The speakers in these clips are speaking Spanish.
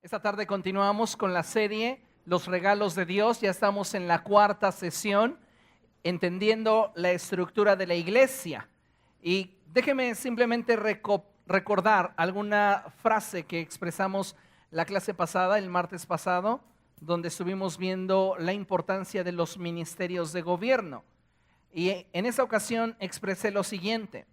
Esta tarde continuamos con la serie Los regalos de Dios. Ya estamos en la cuarta sesión, entendiendo la estructura de la iglesia. Y déjeme simplemente recordar alguna frase que expresamos la clase pasada, el martes pasado, donde estuvimos viendo la importancia de los ministerios de gobierno. Y en esa ocasión expresé lo siguiente: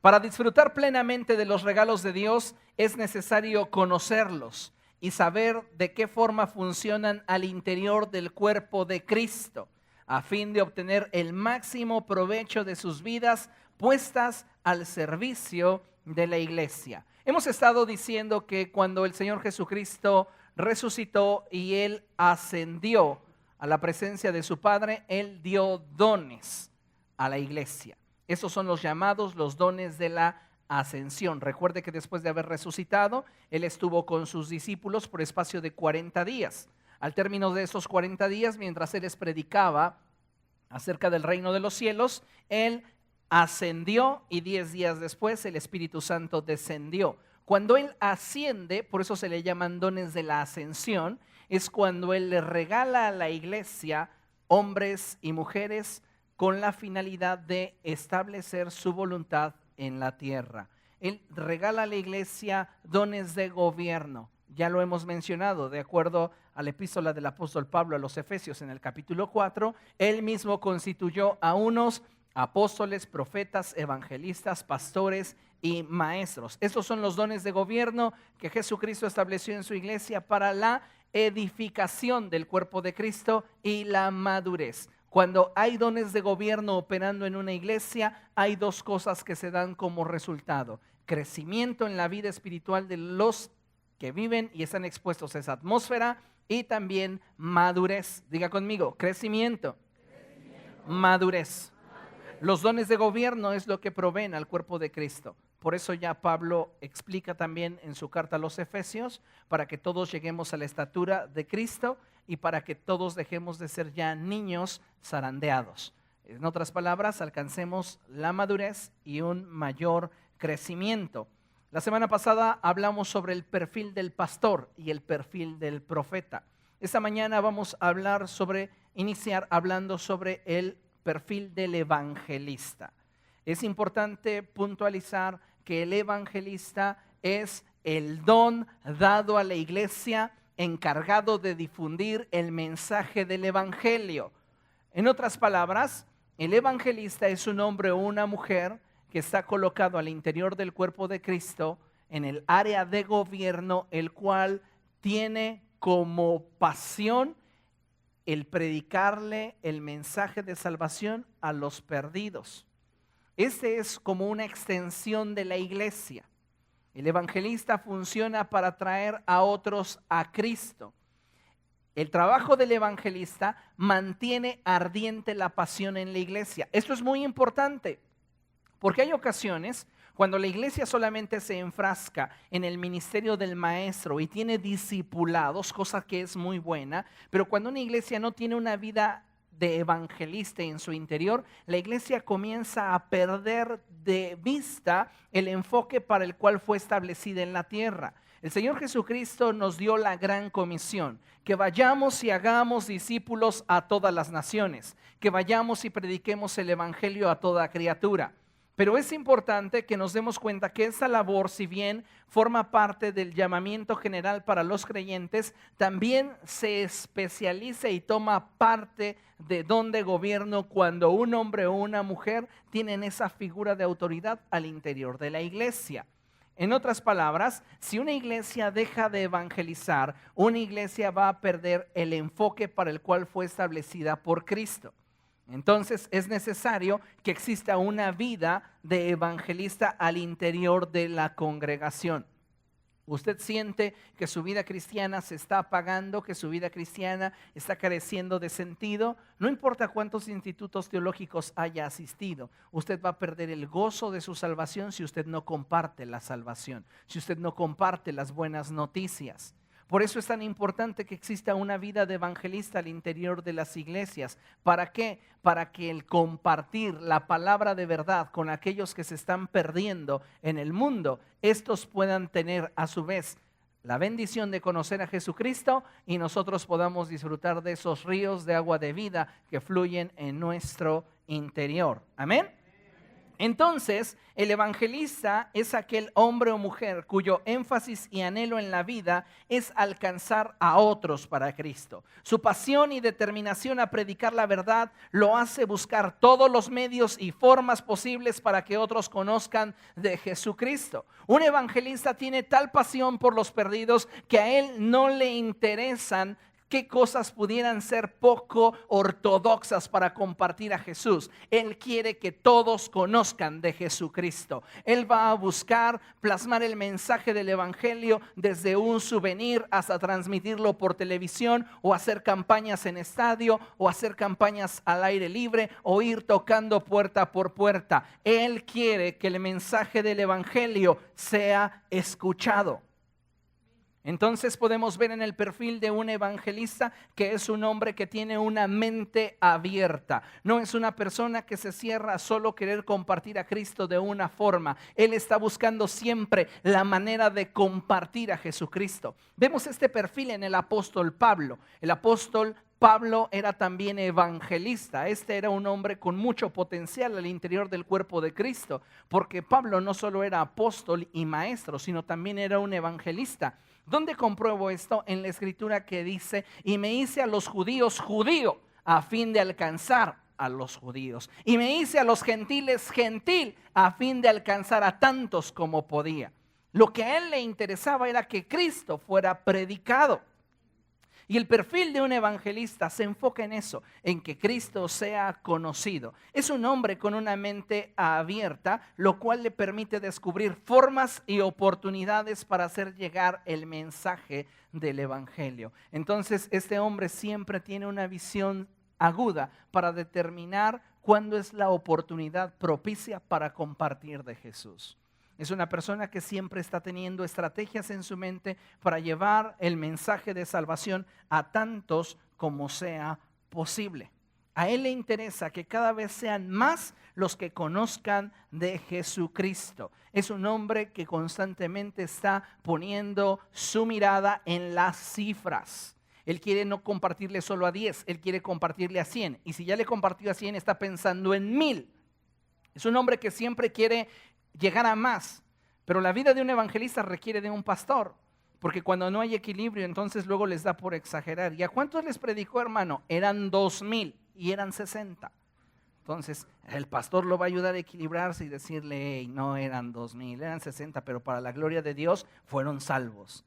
para disfrutar plenamente de los regalos de Dios es necesario conocerlos y saber de qué forma funcionan al interior del cuerpo de Cristo, a fin de obtener el máximo provecho de sus vidas puestas al servicio de la iglesia. Hemos estado diciendo que cuando el Señor Jesucristo resucitó y Él ascendió a la presencia de su Padre, Él dio dones a la iglesia. Esos son los llamados los dones de la ascensión. Recuerde que después de haber resucitado, Él estuvo con sus discípulos por espacio de 40 días. Al término de esos 40 días, mientras Él les predicaba acerca del reino de los cielos, Él ascendió y 10 días después el Espíritu Santo descendió. Cuando Él asciende, por eso se le llaman dones de la ascensión, es cuando Él le regala a la iglesia hombres y mujeres con la finalidad de establecer su voluntad en la tierra. Él regala a la iglesia dones de gobierno. Ya lo hemos mencionado, de acuerdo a la epístola del apóstol Pablo a los Efesios en el capítulo 4, Él mismo constituyó a unos apóstoles, profetas, evangelistas, pastores y maestros. Estos son los dones de gobierno que Jesucristo estableció en su iglesia para la edificación del cuerpo de Cristo y la madurez. Cuando hay dones de gobierno operando en una iglesia, hay dos cosas que se dan como resultado: crecimiento en la vida espiritual de los que viven y están expuestos a esa atmósfera, y también madurez. Diga conmigo: crecimiento. Madurez. Los dones de gobierno es lo que proveen al cuerpo de Cristo. Por eso ya Pablo explica también en su carta a los Efesios, para que todos lleguemos a la estatura de Cristo y para que todos dejemos de ser ya niños zarandeados. En otras palabras, alcancemos la madurez y un mayor crecimiento. La semana pasada hablamos sobre el perfil del pastor y el perfil del profeta. Esta mañana vamos a iniciar hablando sobre el perfil del evangelista. Es importante puntualizar que el evangelista es el don dado a la iglesia encargado de difundir el mensaje del evangelio. En otras palabras, el evangelista es un hombre o una mujer que está colocado al interior del cuerpo de Cristo en el área de gobierno, el cual tiene como pasión el predicarle el mensaje de salvación a los perdidos. Este es como una extensión de la iglesia. El evangelista funciona para traer a otros a Cristo. El trabajo del evangelista mantiene ardiente la pasión en la iglesia. Esto es muy importante, porque hay ocasiones cuando la iglesia solamente se enfrasca en el ministerio del maestro y tiene discipulados, cosa que es muy buena, pero cuando una iglesia no tiene una vida de evangelista en su interior, la iglesia comienza a perder de vista el enfoque para el cual fue establecida en la tierra. El Señor Jesucristo nos dio la gran comisión: que vayamos y hagamos discípulos a todas las naciones, que vayamos y prediquemos el evangelio a toda criatura. Pero es importante que nos demos cuenta que esa labor, si bien forma parte del llamamiento general para los creyentes, también se especializa y toma parte de don de gobierno cuando un hombre o una mujer tienen esa figura de autoridad al interior de la iglesia. En otras palabras, si una iglesia deja de evangelizar, una iglesia va a perder el enfoque para el cual fue establecida por Cristo. Entonces es necesario que exista una vida de evangelista al interior de la congregación. ¿Usted siente que su vida cristiana se está apagando, que su vida cristiana está careciendo de sentido? No importa cuántos institutos teológicos haya asistido, usted va a perder el gozo de su salvación si usted no comparte la salvación, si usted no comparte las buenas noticias. Por eso es tan importante que exista una vida de evangelista al interior de las iglesias. ¿Para qué? Para que el compartir la palabra de verdad con aquellos que se están perdiendo en el mundo, estos puedan tener a su vez la bendición de conocer a Jesucristo y nosotros podamos disfrutar de esos ríos de agua de vida que fluyen en nuestro interior. Amén. Entonces, el evangelista es aquel hombre o mujer cuyo énfasis y anhelo en la vida es alcanzar a otros para Cristo. Su pasión y determinación a predicar la verdad lo hace buscar todos los medios y formas posibles para que otros conozcan de Jesucristo. Un evangelista tiene tal pasión por los perdidos que a él no le interesan qué cosas pudieran ser poco ortodoxas para compartir a Jesús. Él quiere que todos conozcan de Jesucristo. Él va a buscar plasmar el mensaje del evangelio desde un souvenir hasta transmitirlo por televisión o hacer campañas en estadio o hacer campañas al aire libre o ir tocando puerta por puerta. Él quiere que el mensaje del evangelio sea escuchado. Entonces podemos ver en el perfil de un evangelista que es un hombre que tiene una mente abierta. No es una persona que se cierra a solo querer compartir a Cristo de una forma. Él está buscando siempre la manera de compartir a Jesucristo. Vemos este perfil en el apóstol Pablo. El apóstol Pablo era también evangelista. Este era un hombre con mucho potencial al interior del cuerpo de Cristo, porque Pablo no solo era apóstol y maestro, sino también era un evangelista. ¿Dónde compruebo esto? En la escritura que dice: y me hice a los judíos judío a fin de alcanzar a los judíos, y me hice a los gentiles gentil a fin de alcanzar a tantos como podía. Lo que a él le interesaba era que Cristo fuera predicado. Y el perfil de un evangelista se enfoca en eso, en que Cristo sea conocido. Es un hombre con una mente abierta, lo cual le permite descubrir formas y oportunidades para hacer llegar el mensaje del evangelio. Entonces, este hombre siempre tiene una visión aguda para determinar cuándo es la oportunidad propicia para compartir de Jesús. Es una persona que siempre está teniendo estrategias en su mente para llevar el mensaje de salvación a tantos como sea posible. A él le interesa que cada vez sean más los que conozcan de Jesucristo. Es un hombre que constantemente está poniendo su mirada en las cifras. Él quiere no compartirle solo a 10, él quiere compartirle a 100. Y si ya le compartió a 100, está pensando en 1000. Es un hombre que siempre quiere llegar a más, pero la vida de un evangelista requiere de un pastor, porque cuando no hay equilibrio, entonces luego les da por exagerar. ¿Y a cuántos les predicó, hermano? Eran 2000 y eran 60. Entonces el pastor lo va a ayudar a equilibrarse y decirle: hey, no eran 2000, eran 60, pero para la gloria de Dios fueron salvos.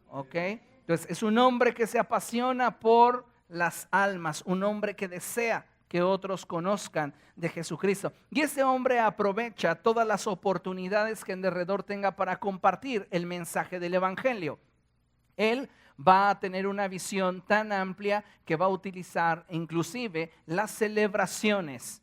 ¿Ok? Entonces es un hombre que se apasiona por las almas, un hombre que desea que otros conozcan de Jesucristo. Y este hombre aprovecha todas las oportunidades que en derredor tenga para compartir el mensaje del evangelio. Él va a tener una visión tan amplia que va a utilizar inclusive las celebraciones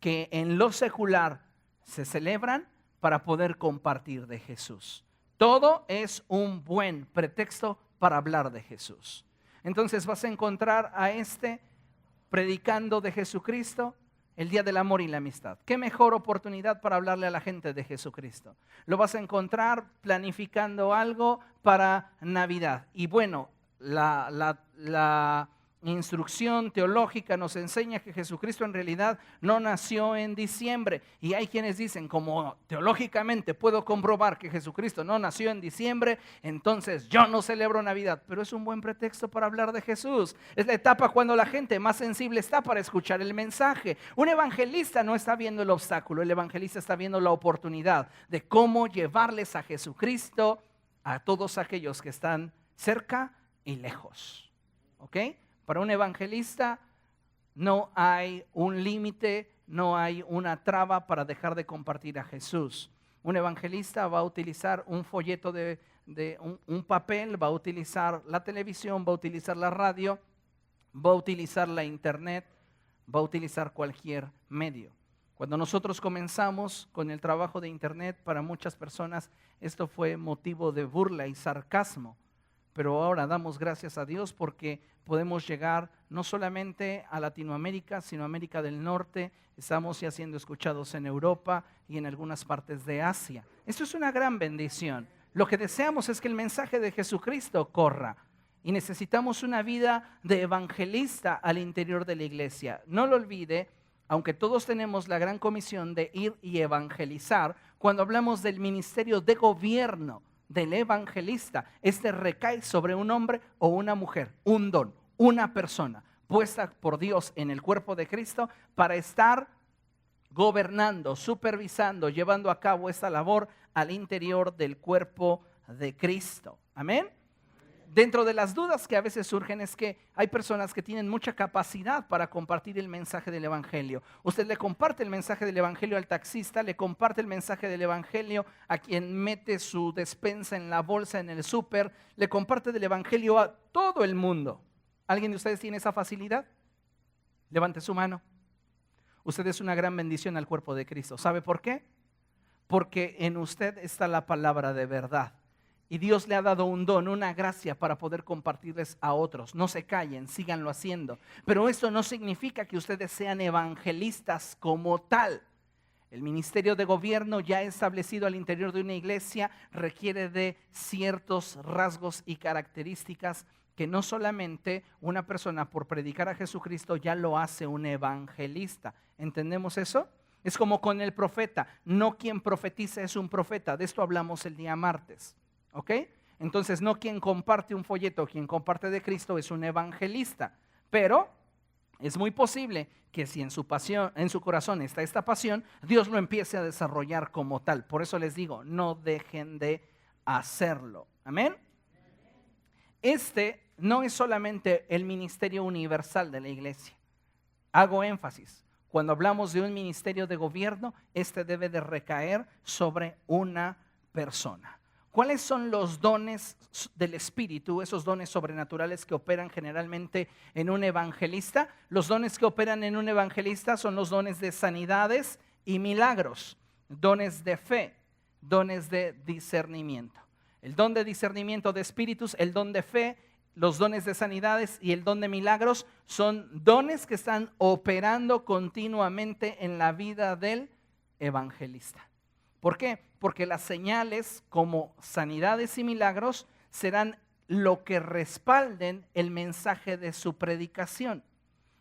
que en lo secular se celebran para poder compartir de Jesús. Todo es un buen pretexto para hablar de Jesús. Entonces vas a encontrar a este predicando de Jesucristo el día del amor y la amistad. ¿Qué mejor oportunidad para hablarle a la gente de Jesucristo? Lo vas a encontrar planificando algo para Navidad. Y bueno, la instrucción teológica nos enseña que Jesucristo en realidad no nació en diciembre. Y hay quienes dicen, como teológicamente puedo comprobar que Jesucristo no nació en diciembre, entonces yo no celebro Navidad. Pero es un buen pretexto para hablar de Jesús. Es la etapa cuando la gente más sensible está para escuchar el mensaje. Un evangelista no está viendo el obstáculo, el evangelista está viendo la oportunidad de cómo llevarles a Jesucristo a todos aquellos que están cerca y lejos. ¿Ok? Para un evangelista no hay un límite, no hay una traba para dejar de compartir a Jesús. Un evangelista va a utilizar un folleto de un papel, va a utilizar la televisión, va a utilizar la radio, va a utilizar la internet, va a utilizar cualquier medio. Cuando nosotros comenzamos con el trabajo de internet, para muchas personas esto fue motivo de burla y sarcasmo. Pero ahora damos gracias a Dios porque podemos llegar no solamente a Latinoamérica, sino a América del Norte. Estamos ya siendo escuchados en Europa y en algunas partes de Asia. Esto es una gran bendición. Lo que deseamos es que el mensaje de Jesucristo corra. Y necesitamos una vida de evangelista al interior de la iglesia. No lo olvide, aunque todos tenemos la gran comisión de ir y evangelizar, cuando hablamos del ministerio de gobierno del evangelista, este recae sobre un hombre o una mujer, un don, una persona puesta por Dios en el cuerpo de Cristo para estar gobernando, supervisando, llevando a cabo esta labor al interior del cuerpo de Cristo. Amén. Dentro de las dudas que a veces surgen es que hay personas que tienen mucha capacidad para compartir el mensaje del evangelio. Usted le comparte el mensaje del evangelio al taxista, le comparte el mensaje del evangelio a quien mete su despensa en la bolsa en el súper, le comparte del evangelio a todo el mundo. ¿Alguien de ustedes tiene esa facilidad? Levante su mano. Usted es una gran bendición al cuerpo de Cristo. ¿Sabe por qué? Porque en usted está la palabra de verdad. Y Dios le ha dado un don, una gracia para poder compartirles a otros. No se callen, síganlo haciendo. Pero esto no significa que ustedes sean evangelistas como tal. El ministerio de gobierno ya establecido al interior de una iglesia requiere de ciertos rasgos y características que no solamente una persona por predicar a Jesucristo ya lo hace un evangelista. ¿Entendemos eso? Es como con el profeta. No quien profetiza es un profeta. De esto hablamos el día martes. ¿Ok? Entonces no quien comparte un folleto, quien comparte de Cristo es un evangelista. Pero es muy posible que si en su pasión, en su corazón está esta pasión, Dios lo empiece a desarrollar como tal. Por eso les digo, no dejen de hacerlo. Amén. Este no es solamente el ministerio universal de la iglesia. Hago énfasis. Cuando hablamos de un ministerio de gobierno, este debe de recaer sobre una persona. ¿Cuáles son los dones del Espíritu, esos dones sobrenaturales que operan generalmente en un evangelista? Los dones que operan en un evangelista son los dones de sanidades y milagros, dones de fe, dones de discernimiento. El don de discernimiento de espíritus, el don de fe, los dones de sanidades y el don de milagros son dones que están operando continuamente en la vida del evangelista. ¿Por qué? Porque las señales como sanidades y milagros serán lo que respalden el mensaje de su predicación.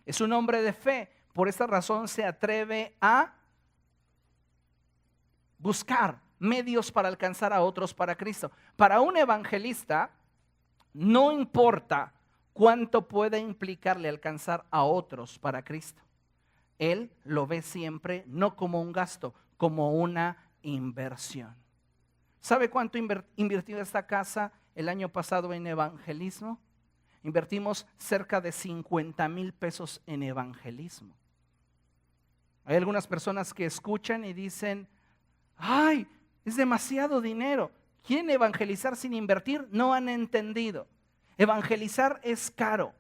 Es un hombre de fe, por esta razón se atreve a buscar medios para alcanzar a otros para Cristo. Para un evangelista, no importa cuánto pueda implicarle alcanzar a otros para Cristo. Él lo ve siempre no como un gasto, como una inversión. ¿Sabe cuánto invirtió esta casa el año pasado en evangelismo? Invertimos cerca de 50,000 pesos en evangelismo. Hay algunas personas que escuchan y dicen, ¡ay! Es demasiado dinero. ¿Quieren evangelizar sin invertir? No han entendido. Evangelizar es caro.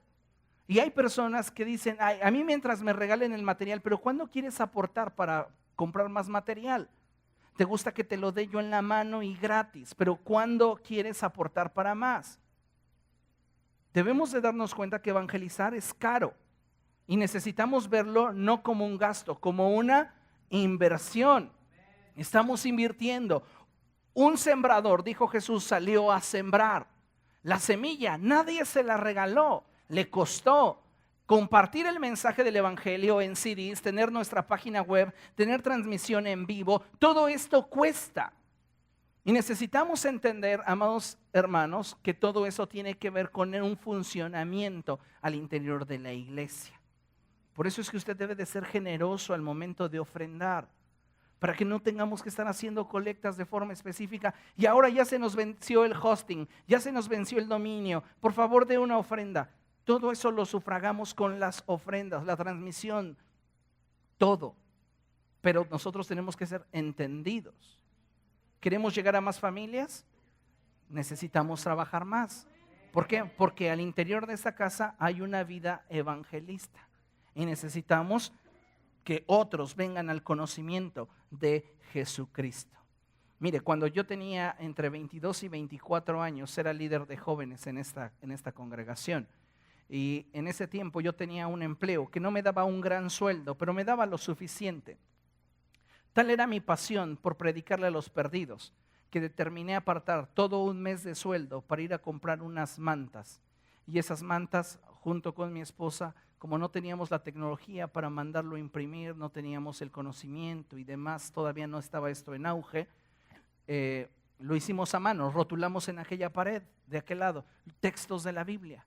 Y hay personas que dicen, ay, a mí mientras me regalen el material, pero ¿cuándo quieres aportar para comprar más material? Te gusta que te lo dé yo en la mano y gratis, pero ¿cuándo quieres aportar para más? Debemos de darnos cuenta que evangelizar es caro y necesitamos verlo no como un gasto, como una inversión. Estamos invirtiendo. Un sembrador, dijo Jesús, salió a sembrar. La semilla, nadie se la regaló, le costó. Compartir el mensaje del evangelio en CDs, tener nuestra página web, tener transmisión en vivo, todo esto cuesta. Y necesitamos entender, amados hermanos, que todo eso tiene que ver con un funcionamiento al interior de la iglesia. Por eso es que usted debe de ser generoso al momento de ofrendar, para que no tengamos que estar haciendo colectas de forma específica. Y ahora ya se nos venció el hosting, ya se nos venció el dominio, por favor dé una ofrenda. Todo eso lo sufragamos con las ofrendas, la transmisión, todo. Pero nosotros tenemos que ser entendidos. ¿Queremos llegar a más familias? Necesitamos trabajar más. ¿Por qué? Porque al interior de esta casa hay una vida evangelista. Y necesitamos que otros vengan al conocimiento de Jesucristo. Mire, cuando yo tenía entre 22 y 24 años, era líder de jóvenes en esta congregación. Y en ese tiempo yo tenía un empleo que no me daba un gran sueldo, pero me daba lo suficiente. Tal era mi pasión por predicarle a los perdidos, que determiné apartar todo un mes de sueldo para ir a comprar unas mantas. Y esas mantas, junto con mi esposa, como no teníamos la tecnología para mandarlo a imprimir, no teníamos el conocimiento y demás, todavía no estaba esto en auge, lo hicimos a mano, rotulamos en aquella pared, de aquel lado, textos de la Biblia.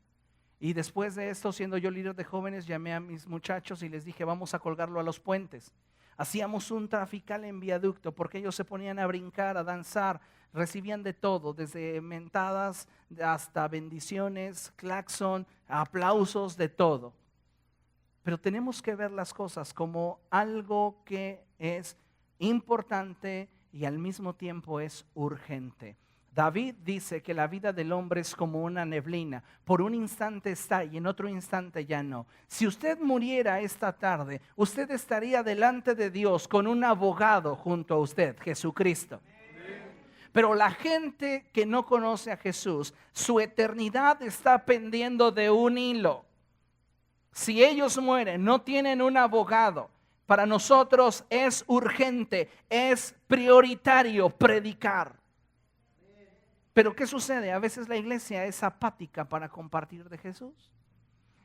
Y después de esto, siendo yo líder de jóvenes, llamé a mis muchachos y les dije, vamos a colgarlo a los puentes. Hacíamos un trafical en viaducto porque ellos se ponían a brincar, a danzar, recibían de todo, desde mentadas hasta bendiciones, claxon, aplausos, de todo. Pero tenemos que ver las cosas como algo que es importante y al mismo tiempo es urgente. David dice que la vida del hombre es como una neblina. Por un instante está y en otro instante ya no. Si usted muriera esta tarde, usted estaría delante de Dios con un abogado junto a usted, Jesucristo. Pero la gente que no conoce a Jesús, su eternidad está pendiendo de un hilo. Si ellos mueren, no tienen un abogado. Para nosotros es urgente, es prioritario predicar. Pero ¿qué sucede? A veces la iglesia es apática para compartir de Jesús.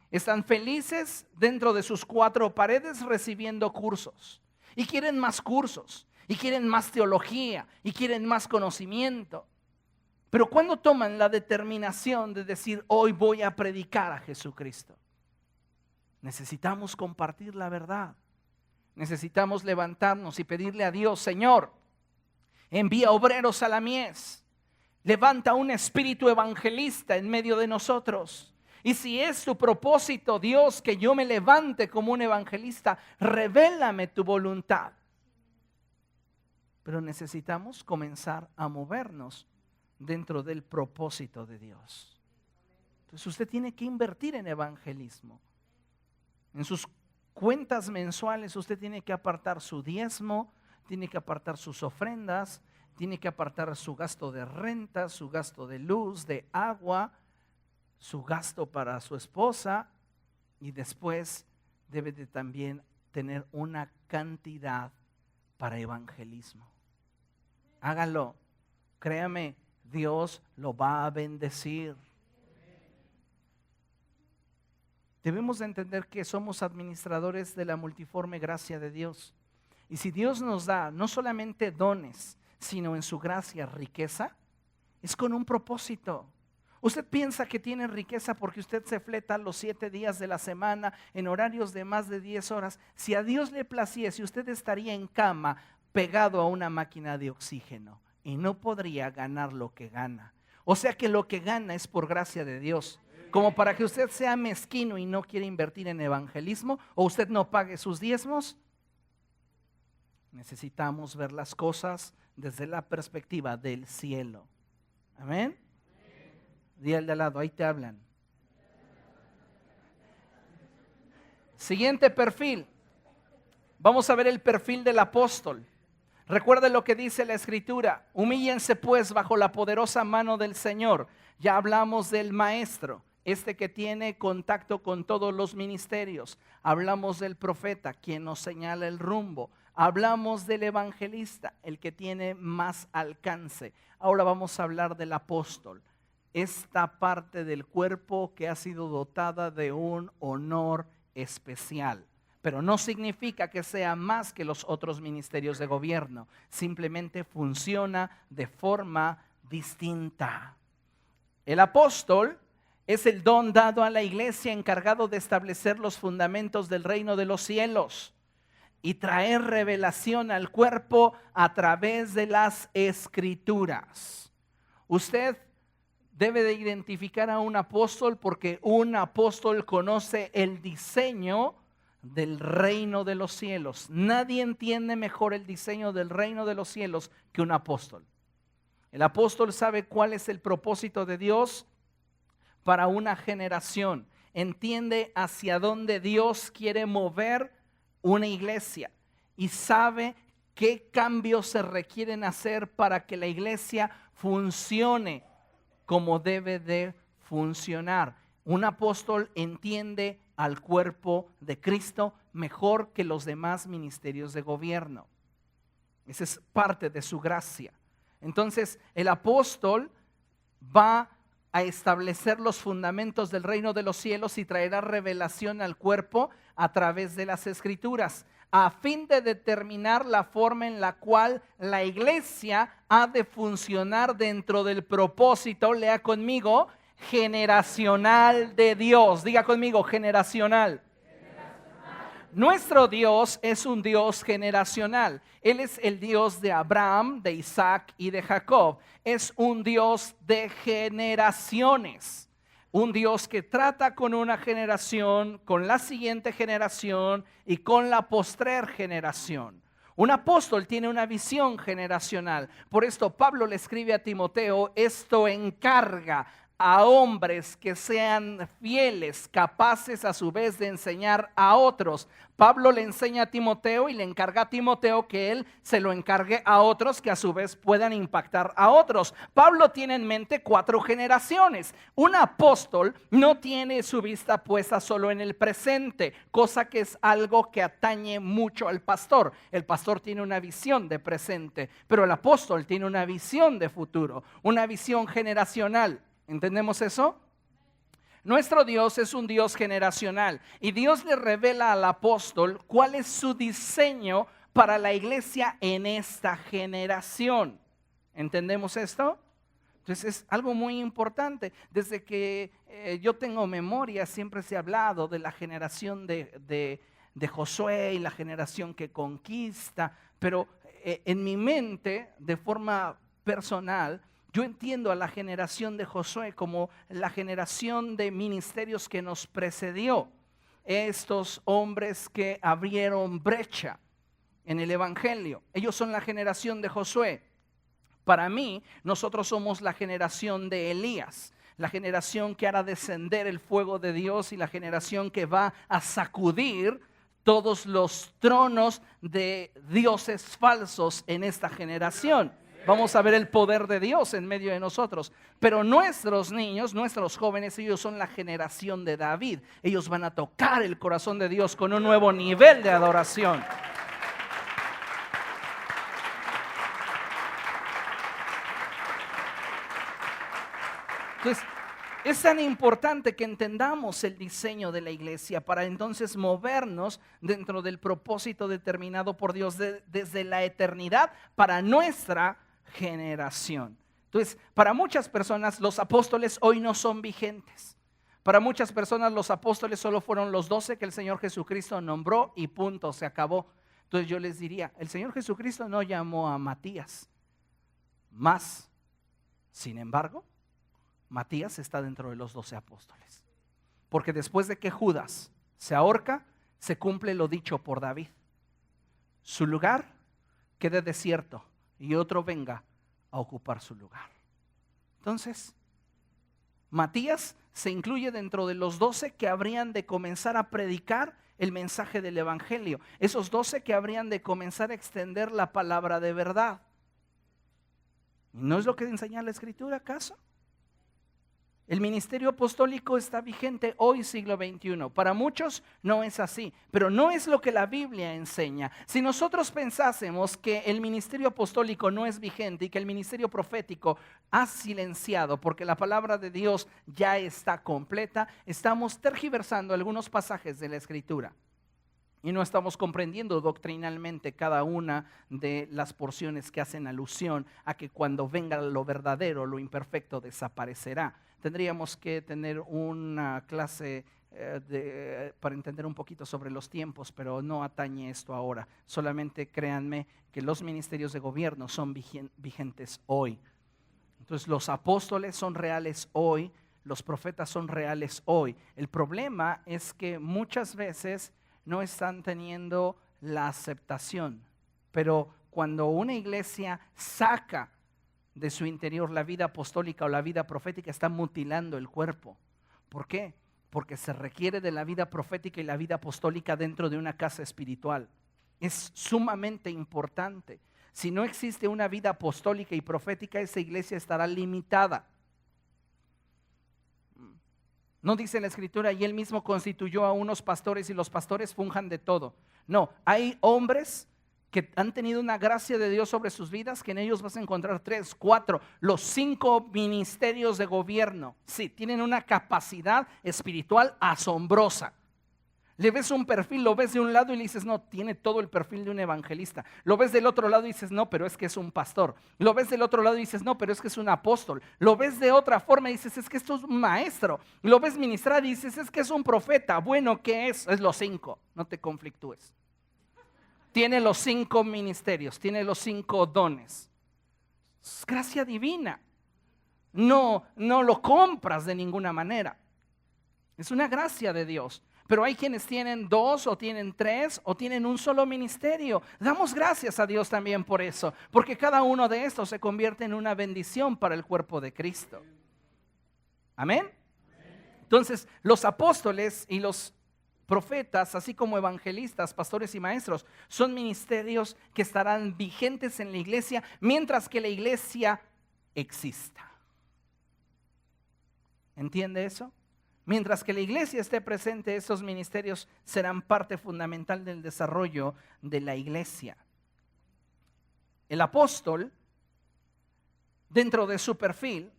Están felices dentro de sus cuatro paredes recibiendo cursos. Y quieren más cursos. Y quieren más teología. Y quieren más conocimiento. Pero ¿cuándo toman la determinación de decir, hoy voy a predicar a Jesucristo? Necesitamos compartir la verdad. Necesitamos levantarnos y pedirle a Dios, Señor, envía obreros a la mies. Levanta un espíritu evangelista en medio de nosotros. Y si es tu propósito, Dios, que yo me levante como un evangelista, revélame tu voluntad. Pero necesitamos comenzar a movernos dentro del propósito de Dios. Entonces usted tiene que invertir en evangelismo. En sus cuentas mensuales usted tiene que apartar su diezmo, tiene que apartar sus ofrendas, tiene que apartar su gasto de renta, su gasto de luz, de agua, su gasto para su esposa, y después debe de también tener una cantidad para evangelismo. Hágalo, créame, Dios lo va a bendecir. Debemos de entender que somos administradores de la multiforme gracia de Dios. Y si Dios nos da no solamente dones, sino en su gracia riqueza, es con un propósito. Usted piensa que tiene riqueza porque usted se fleta los 7 días de la semana en horarios de más de 10 horas. Si a Dios le placiese, usted estaría en cama pegado a una máquina de oxígeno y no podría ganar lo que gana. O sea que lo que gana es por gracia de Dios. Como para que usted sea mezquino y no quiere invertir en evangelismo, o usted no pague sus diezmos. Necesitamos ver las cosas desde la perspectiva del cielo. Amén. Di al de al lado, ahí te hablan. Siguiente perfil. Vamos a ver el perfil del apóstol. Recuerde lo que dice la Escritura. Humíllense pues bajo la poderosa mano del Señor. Ya hablamos del maestro, este que tiene contacto con todos los ministerios. Hablamos del profeta, quien nos señala el rumbo. Hablamos del evangelista, el que tiene más alcance. Ahora vamos a hablar del apóstol, esta parte del cuerpo que ha sido dotada de un honor especial. Pero no significa que sea más que los otros ministerios de gobierno. Simplemente funciona de forma distinta. El apóstol es el don dado a la iglesia encargado de establecer los fundamentos del reino de los cielos y traer revelación al cuerpo a través de las escrituras. Usted debe de identificar a un apóstol porque un apóstol conoce el diseño del reino de los cielos. Nadie entiende mejor el diseño del reino de los cielos que un apóstol. El apóstol sabe cuál es el propósito de Dios para una generación. Entiende hacia dónde Dios quiere mover una iglesia y sabe qué cambios se requieren hacer para que la iglesia funcione como debe de funcionar. Un apóstol entiende al cuerpo de Cristo mejor que los demás ministerios de gobierno. Esa es parte de su gracia. Entonces el apóstol va a establecer los fundamentos del reino de los cielos y traerá revelación al cuerpo a través de las escrituras, a fin de determinar la forma en la cual la iglesia ha de funcionar dentro del propósito, lea conmigo, generacional de Dios. Diga conmigo, generacional. Nuestro Dios es un Dios generacional. Él es el Dios de Abraham, de Isaac y de Jacob. Es un Dios de generaciones. Un Dios que trata con una generación, con la siguiente generación y con la postrer generación. Un apóstol tiene una visión generacional. Por esto Pablo le escribe a Timoteo, esto encarga a hombres que sean fieles, capaces a su vez de enseñar a otros. Pablo le enseña a Timoteo y le encarga a Timoteo que él se lo encargue a otros que a su vez puedan impactar a otros. Pablo tiene en mente 4 generaciones. Un apóstol no tiene su vista puesta solo en el presente, cosa que es algo que atañe mucho al pastor. El pastor tiene una visión de presente, pero el apóstol tiene una visión de futuro, una visión generacional. ¿Entendemos eso? Nuestro Dios es un Dios generacional y Dios le revela al apóstol cuál es su diseño para la iglesia en esta generación. ¿Entendemos esto? Entonces es algo muy importante. Desde que yo tengo memoria siempre se ha hablado de la generación de Josué y la generación que conquista, pero en mi mente, de forma personal, yo entiendo a la generación de Josué como la generación de ministerios que nos precedió. Estos hombres que abrieron brecha en el evangelio. Ellos son la generación de Josué. Para mí, nosotros somos la generación de Elías. La generación que hará descender el fuego de Dios y la generación que va a sacudir todos los tronos de dioses falsos en esta generación. Vamos a ver el poder de Dios en medio de nosotros. Pero nuestros niños, nuestros jóvenes, ellos son la generación de David. Ellos van a tocar el corazón de Dios con un nuevo nivel de adoración. Entonces, es tan importante que entendamos el diseño de la iglesia para entonces movernos dentro del propósito determinado por Dios desde la eternidad para nuestra generación. Entonces, para muchas personas los apóstoles hoy no son vigentes. Para muchas personas los apóstoles solo fueron los 12 que el Señor Jesucristo nombró y punto, se acabó. Entonces yo les diría, el Señor Jesucristo no llamó a Matías más. Sin embargo, Matías está dentro de los 12 apóstoles. Porque después de que Judas se ahorca, se cumple lo dicho por David. Su lugar quede desierto y otro venga a ocupar su lugar. Entonces, Matías se incluye dentro de los 12 que habrían de comenzar a predicar el mensaje del evangelio. Esos 12 que habrían de comenzar a extender la palabra de verdad. ¿No es lo que enseña la Escritura acaso? El ministerio apostólico está vigente hoy, siglo XXI. Para muchos no es así, pero no es lo que la Biblia enseña. Si nosotros pensásemos que el ministerio apostólico no es vigente y que el ministerio profético ha silenciado porque la palabra de Dios ya está completa, estamos tergiversando algunos pasajes de la Escritura. Y no estamos comprendiendo doctrinalmente cada una de las porciones que hacen alusión a que cuando venga lo verdadero, lo imperfecto desaparecerá. Tendríamos que tener una clase para entender un poquito sobre los tiempos, pero no atañe esto ahora. Solamente créanme que los ministerios de gobierno son vigentes hoy. Entonces los apóstoles son reales hoy, los profetas son reales hoy. El problema es que muchas veces no están teniendo la aceptación, pero cuando una iglesia saca de su interior la vida apostólica o la vida profética, está mutilando el cuerpo. ¿Por qué? Porque se requiere de la vida profética y la vida apostólica dentro de una casa espiritual. Es sumamente importante. Si no existe una vida apostólica y profética, esa iglesia estará limitada. No dice la Escritura, y él mismo constituyó a unos pastores y los pastores funjan de todo. No, hay hombres que han tenido una gracia de Dios sobre sus vidas, que en ellos vas a encontrar 3, 4, los 5 ministerios de gobierno. Sí, tienen una capacidad espiritual asombrosa. Le ves un perfil, lo ves de un lado y le dices, no, tiene todo el perfil de un evangelista. Lo ves del otro lado y dices, no, pero es que es un pastor. Lo ves del otro lado y dices, no, pero es que es un apóstol. Lo ves de otra forma y dices, es que esto es un maestro. Lo ves ministrar y dices, es que es un profeta. Bueno, ¿qué es? Es los 5, no te conflictúes. Tiene los 5 ministerios, tiene los 5 dones. Es gracia divina. No lo compras de ninguna manera. Es una gracia de Dios. Pero hay quienes tienen 2 o tienen 3 o tienen un solo ministerio. Damos gracias a Dios también por eso, porque cada uno de estos se convierte en una bendición para el cuerpo de Cristo. Amén. Entonces, los apóstoles y los profetas, así como evangelistas, pastores y maestros, son ministerios que estarán vigentes en la iglesia mientras que la iglesia exista. ¿Entiende eso? Mientras que la iglesia esté presente, estos ministerios serán parte fundamental del desarrollo de la iglesia. El apóstol, dentro de su perfil,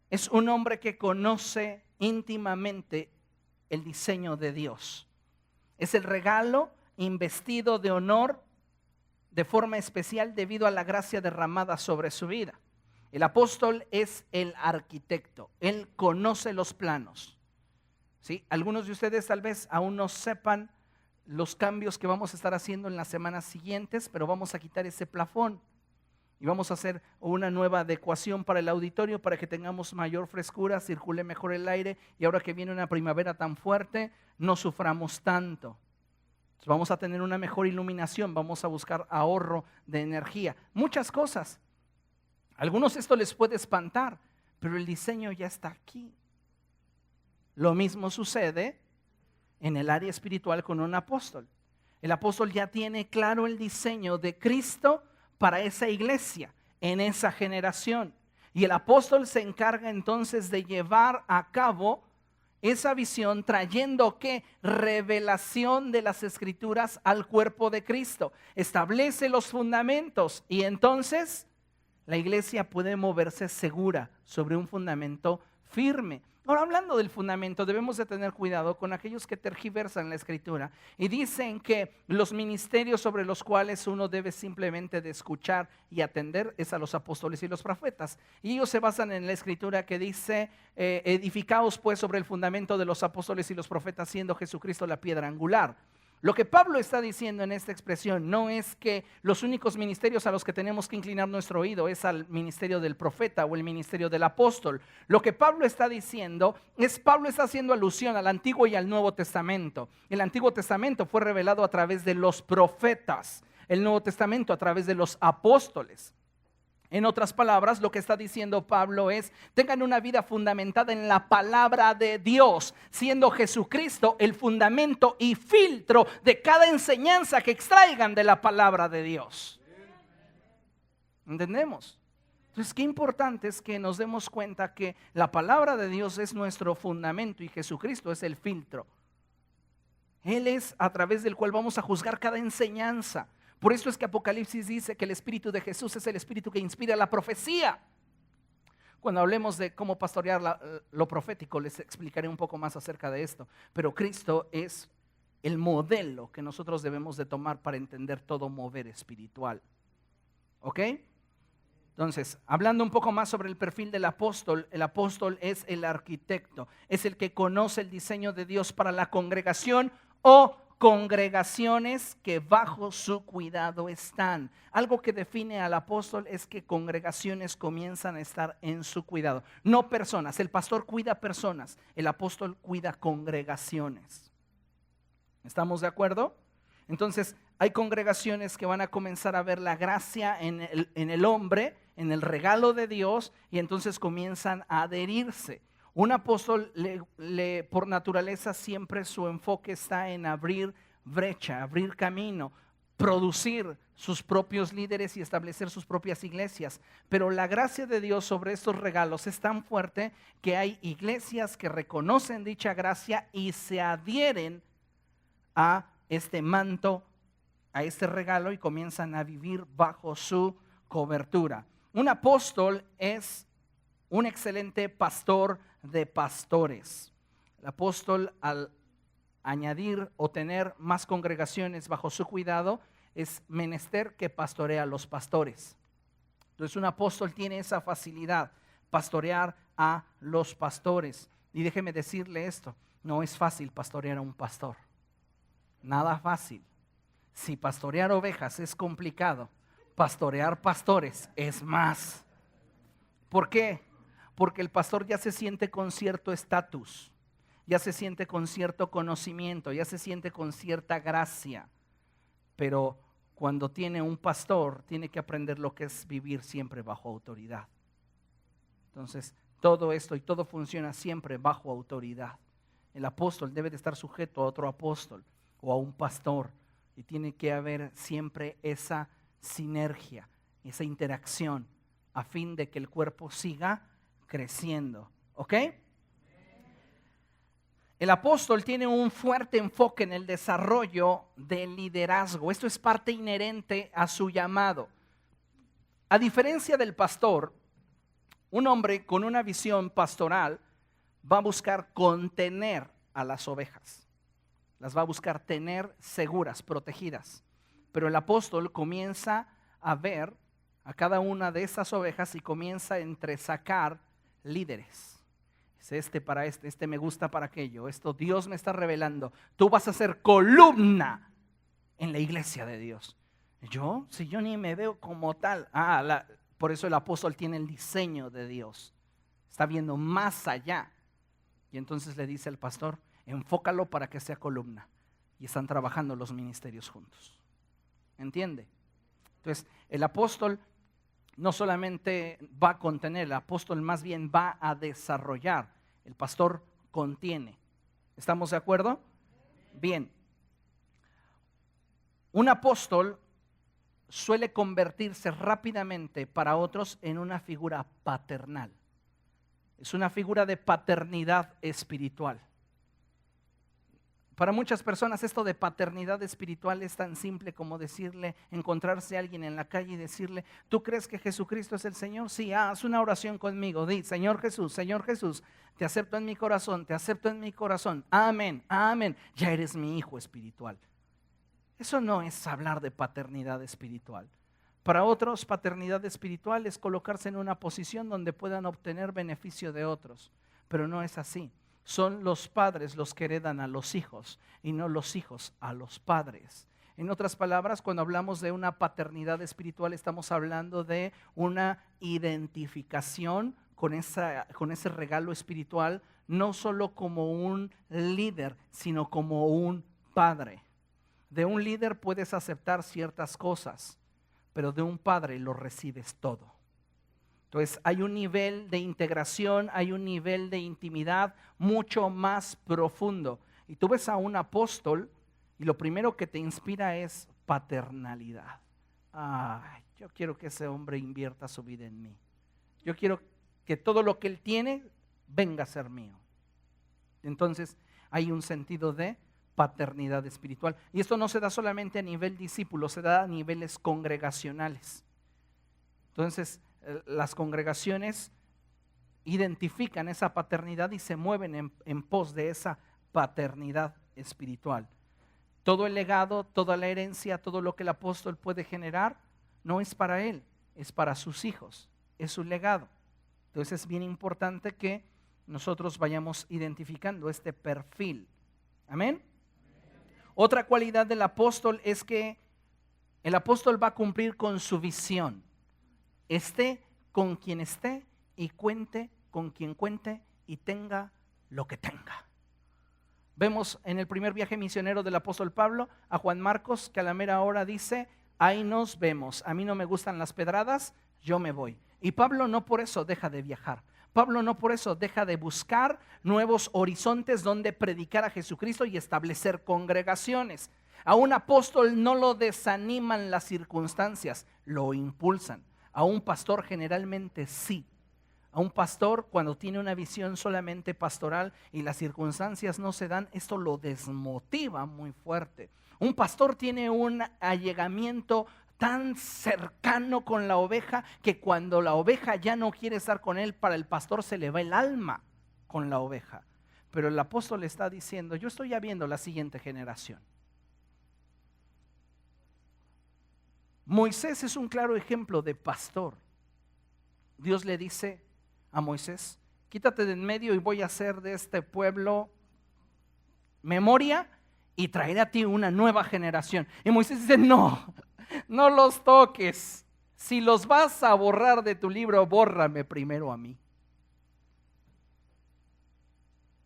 es un hombre que conoce íntimamente el diseño de Dios. Es el regalo investido de honor de forma especial debido a la gracia derramada sobre su vida. El apóstol es el arquitecto, él conoce los planos. ¿Sí? Algunos de ustedes tal vez aún no sepan los cambios que vamos a estar haciendo en las semanas siguientes, pero vamos a quitar ese plafón y vamos a hacer una nueva adecuación para el auditorio para que tengamos mayor frescura, circule mejor el aire y ahora que viene una primavera tan fuerte, no suframos tanto. Entonces vamos a tener una mejor iluminación, vamos a buscar ahorro de energía, muchas cosas. A algunos esto les puede espantar, pero el diseño ya está aquí. Lo mismo sucede en el área espiritual con un apóstol. El apóstol ya tiene claro el diseño de Cristo para esa iglesia, en esa generación. Y el apóstol se encarga entonces de llevar a cabo esa visión trayendo ¿qué? Revelación de las escrituras al cuerpo de Cristo. Establece los fundamentos y entonces la iglesia puede moverse segura sobre un fundamento firme. Ahora, hablando del fundamento, debemos de tener cuidado con aquellos que tergiversan la escritura y dicen que los ministerios sobre los cuales uno debe simplemente de escuchar y atender es a los apóstoles y los profetas. Y ellos se basan en la escritura que dice, edificaos pues sobre el fundamento de los apóstoles y los profetas, siendo Jesucristo la piedra angular. Lo que Pablo está diciendo en esta expresión no es que los únicos ministerios a los que tenemos que inclinar nuestro oído es al ministerio del profeta o el ministerio del apóstol. Lo que Pablo está diciendo es, Pablo está haciendo alusión al Antiguo y al Nuevo Testamento. El Antiguo Testamento fue revelado a través de los profetas, el Nuevo Testamento a través de los apóstoles. En otras palabras, lo que está diciendo Pablo es, tengan una vida fundamentada en la palabra de Dios, siendo Jesucristo el fundamento y filtro de cada enseñanza que extraigan de la palabra de Dios. ¿Entendemos? Entonces, qué importante es que nos demos cuenta que la palabra de Dios es nuestro fundamento y Jesucristo es el filtro. Él es a través del cual vamos a juzgar cada enseñanza. Por eso es que Apocalipsis dice que el Espíritu de Jesús es el Espíritu que inspira la profecía. Cuando hablemos de cómo pastorear lo profético, les explicaré un poco más acerca de esto. Pero Cristo es el modelo que nosotros debemos de tomar para entender todo mover espiritual. ¿Ok? Entonces, hablando un poco más sobre el perfil del apóstol, el apóstol es el arquitecto, es el que conoce el diseño de Dios para la congregación o congregaciones que bajo su cuidado están. Algo que define al apóstol es que congregaciones comienzan a estar en su cuidado, no personas. El pastor cuida personas, el apóstol cuida congregaciones. ¿Estamos de acuerdo? Entonces, hay congregaciones que van a comenzar a ver la gracia en el hombre, en el regalo de Dios, y entonces comienzan a adherirse. Un apóstol por naturaleza siempre su enfoque está en abrir brecha, abrir camino, producir sus propios líderes y establecer sus propias iglesias. Pero la gracia de Dios sobre estos regalos es tan fuerte que hay iglesias que reconocen dicha gracia y se adhieren a este manto a este regalo y comienzan a vivir bajo su cobertura. Un apóstol es un excelente pastor de pastores. El apóstol, al añadir o tener más congregaciones bajo su cuidado, es menester que pastorea a los pastores. Entonces un apóstol tiene esa facilidad, pastorear a los pastores. Y déjeme decirle esto, no es fácil pastorear a un pastor. Nada fácil. Si pastorear ovejas es complicado, pastorear pastores es más. ¿Por qué? Porque el pastor ya se siente con cierto estatus, ya se siente con cierto conocimiento, ya se siente con cierta gracia. Pero cuando tiene un pastor, tiene que aprender lo que es vivir siempre bajo autoridad. Entonces, todo esto y todo funciona siempre bajo autoridad. El apóstol debe de estar sujeto a otro apóstol o a un pastor. Y tiene que haber siempre esa sinergia, esa interacción, a fin de que el cuerpo siga creciendo. ¿Ok? El apóstol tiene un fuerte enfoque en el desarrollo del liderazgo. Esto es parte inherente a su llamado. A diferencia del pastor, un hombre con una visión pastoral va a buscar contener a las ovejas. Las va a buscar tener seguras, protegidas. Pero el apóstol comienza a ver a cada una de esas ovejas y comienza a entresacar líderes. Es este para este me gusta para aquello. Esto Dios me está revelando. Tú vas a ser columna en la iglesia de Dios. ¿Yo? Si yo ni me veo como tal. Por eso el apóstol tiene el diseño de Dios. Está viendo más allá. Y entonces le dice al pastor, enfócalo para que sea columna. Y están trabajando los ministerios juntos. ¿Entiende? Entonces, el apóstol no solamente va a contener, el apóstol más bien va a desarrollar. El pastor contiene. ¿Estamos de acuerdo? Bien. Un apóstol suele convertirse rápidamente para otros en una figura paternal. Es una figura de paternidad espiritual. Para muchas personas esto de paternidad espiritual es tan simple como decirle, encontrarse a alguien en la calle y decirle, ¿tú crees que Jesucristo es el Señor? Sí, haz una oración conmigo, di, Señor Jesús, te acepto en mi corazón, te acepto en mi corazón, amén, amén, ya eres mi hijo espiritual. Eso no es hablar de paternidad espiritual. Para otros, paternidad espiritual es colocarse en una posición donde puedan obtener beneficio de otros, pero no es así. Son los padres los que heredan a los hijos y no los hijos a los padres. En otras palabras, cuando hablamos de una paternidad espiritual, estamos hablando de una identificación con ese regalo espiritual, no solo como un líder, sino como un padre. De un líder puedes aceptar ciertas cosas, pero de un padre lo recibes todo. Entonces hay un nivel de integración, hay un nivel de intimidad mucho más profundo. Y tú ves a un apóstol y lo primero que te inspira es paternalidad. Yo quiero que ese hombre invierta su vida en mí. Yo quiero que todo lo que él tiene venga a ser mío. Entonces hay un sentido de paternidad espiritual. Y esto no se da solamente a nivel discípulo, se da a niveles congregacionales. Entonces las congregaciones identifican esa paternidad y se mueven en pos de esa paternidad espiritual. Todo el legado, toda la herencia, todo lo que el apóstol puede generar, no es para él, es para sus hijos, es su legado. Entonces es bien importante que nosotros vayamos identificando este perfil. Amén. Otra cualidad del apóstol es que el apóstol va a cumplir con su visión. Esté con quien esté y cuente con quien cuente y tenga lo que tenga. Vemos en el primer viaje misionero del apóstol Pablo a Juan Marcos que a la mera hora dice, ahí nos vemos, a mí no me gustan las pedradas, yo me voy. Y Pablo no por eso deja de viajar. Pablo no por eso deja de buscar nuevos horizontes donde predicar a Jesucristo y establecer congregaciones. A un apóstol no lo desaniman las circunstancias, lo impulsan. A un pastor generalmente sí. A un pastor, cuando tiene una visión solamente pastoral y las circunstancias no se dan, esto lo desmotiva muy fuerte. Un pastor tiene un allegamiento tan cercano con la oveja que cuando la oveja ya no quiere estar con él, para el pastor se le va el alma con la oveja. Pero el apóstol le está diciendo, yo estoy ya viendo la siguiente generación. Moisés es un claro ejemplo de pastor. Dios le dice a Moisés, quítate de en medio y voy a hacer de este pueblo memoria y traeré a ti una nueva generación. Y Moisés dice, no los toques. Si los vas a borrar de tu libro, bórrame primero a mí.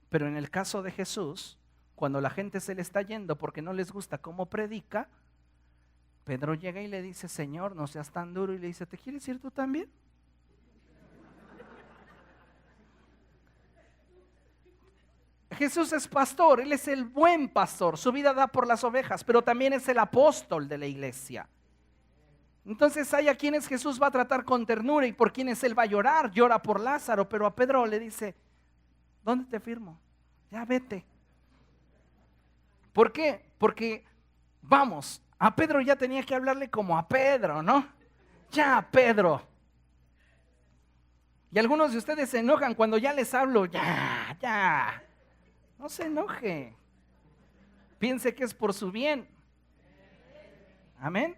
Pero en el caso de Jesús, cuando la gente se le está yendo porque no les gusta cómo predica, Pedro llega y le dice, Señor, no seas tan duro. Y le dice, ¿te quieres ir tú también? Jesús es pastor, Él es el buen pastor, su vida da por las ovejas, pero también es el apóstol de la iglesia. Entonces hay a quienes Jesús va a tratar con ternura y por quienes Él va a llorar, llora por Lázaro, pero a Pedro le dice, ¿dónde te firmo? Ya vete. ¿Por qué? Porque, vamos, a Pedro ya tenía que hablarle como a Pedro, ¿no? Ya, Pedro. Y algunos de ustedes se enojan cuando ya les hablo, ya. No se enoje. Piense que es por su bien. Amén.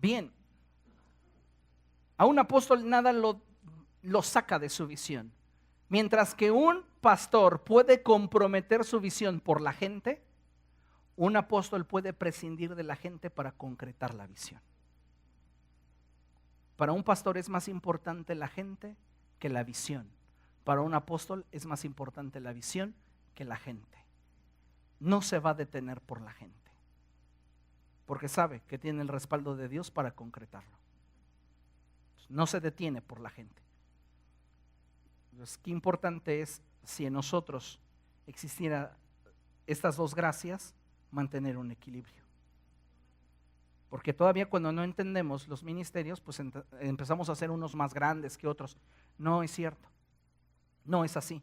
Bien. A un apóstol nada lo saca de su visión. Mientras que un pastor puede comprometer su visión por la gente, un apóstol puede prescindir de la gente para concretar la visión. Para un pastor es más importante la gente que la visión. Para un apóstol es más importante la visión que la gente. No se va a detener por la gente, porque sabe que tiene el respaldo de Dios para concretarlo. No se detiene por la gente. Entonces, qué importante es, si en nosotros existiera estas dos gracias, mantener un equilibrio. Porque todavía cuando no entendemos los ministerios, pues empezamos a hacer unos más grandes que otros. No es cierto. No es así.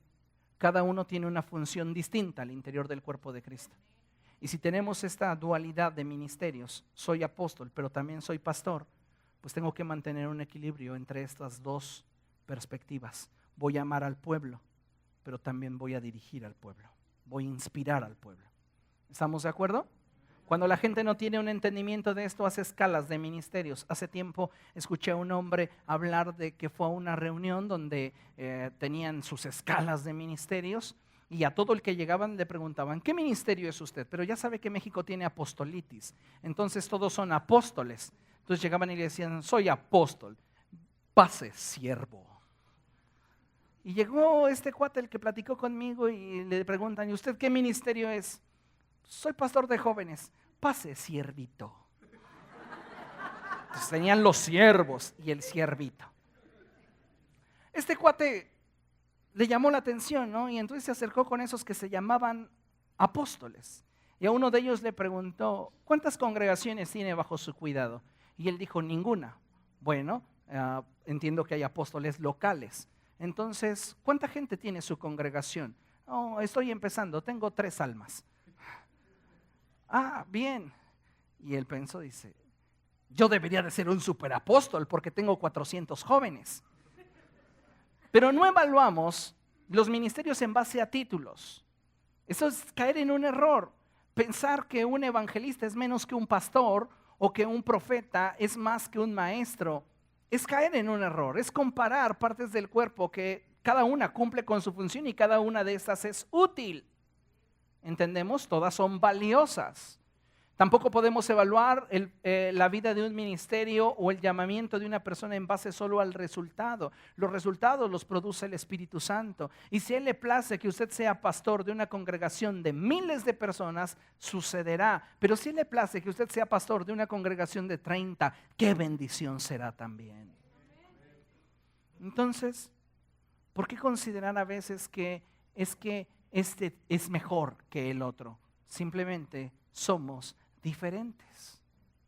Cada uno tiene una función distinta al interior del cuerpo de Cristo. Y si tenemos esta dualidad de ministerios, soy apóstol, pero también soy pastor, pues tengo que mantener un equilibrio entre estas dos perspectivas. Voy a amar al pueblo, pero también voy a dirigir al pueblo. Voy a inspirar al pueblo. ¿Estamos de acuerdo? Cuando la gente no tiene un entendimiento de esto, hace escalas de ministerios. Hace tiempo escuché a un hombre hablar de que fue a una reunión donde tenían sus escalas de ministerios y a todo el que llegaban le preguntaban, ¿qué ministerio es usted? Pero ya sabe que México tiene apostolitis, entonces todos son apóstoles. Entonces llegaban y le decían, soy apóstol, pase siervo. Y llegó este cuate, el que platicó conmigo, y le preguntan, ¿y usted qué ministerio es? Soy pastor de jóvenes, pase siervito. Entonces tenían los siervos y el siervito. Este cuate le llamó la atención, ¿no? Y entonces se acercó con esos que se llamaban apóstoles. Y a uno de ellos le preguntó, ¿cuántas congregaciones tiene bajo su cuidado? Y él dijo, ninguna. Bueno, entiendo que hay apóstoles locales. Entonces, ¿cuánta gente tiene su congregación? Oh, estoy empezando, tengo 3 almas. Ah, bien. Y él pensó, dice, yo debería de ser un superapóstol porque tengo 400 jóvenes. Pero no evaluamos los ministerios en base a títulos. Eso es caer en un error. Pensar que un evangelista es menos que un pastor o que un profeta es más que un maestro. Es caer en un error. Es comparar partes del cuerpo que cada una cumple con su función y cada una de estas es útil. ¿Entendemos? Todas son valiosas. Tampoco podemos evaluar la vida de un ministerio o el llamamiento de una persona en base solo al resultado. Los resultados los produce el Espíritu Santo. Y si a Él le place que usted sea pastor de una congregación de miles de personas, sucederá. Pero si a Él le place que usted sea pastor de una congregación de 30, qué bendición será también. Entonces, ¿por qué considerar a veces que este es mejor que el otro? Simplemente somos diferentes.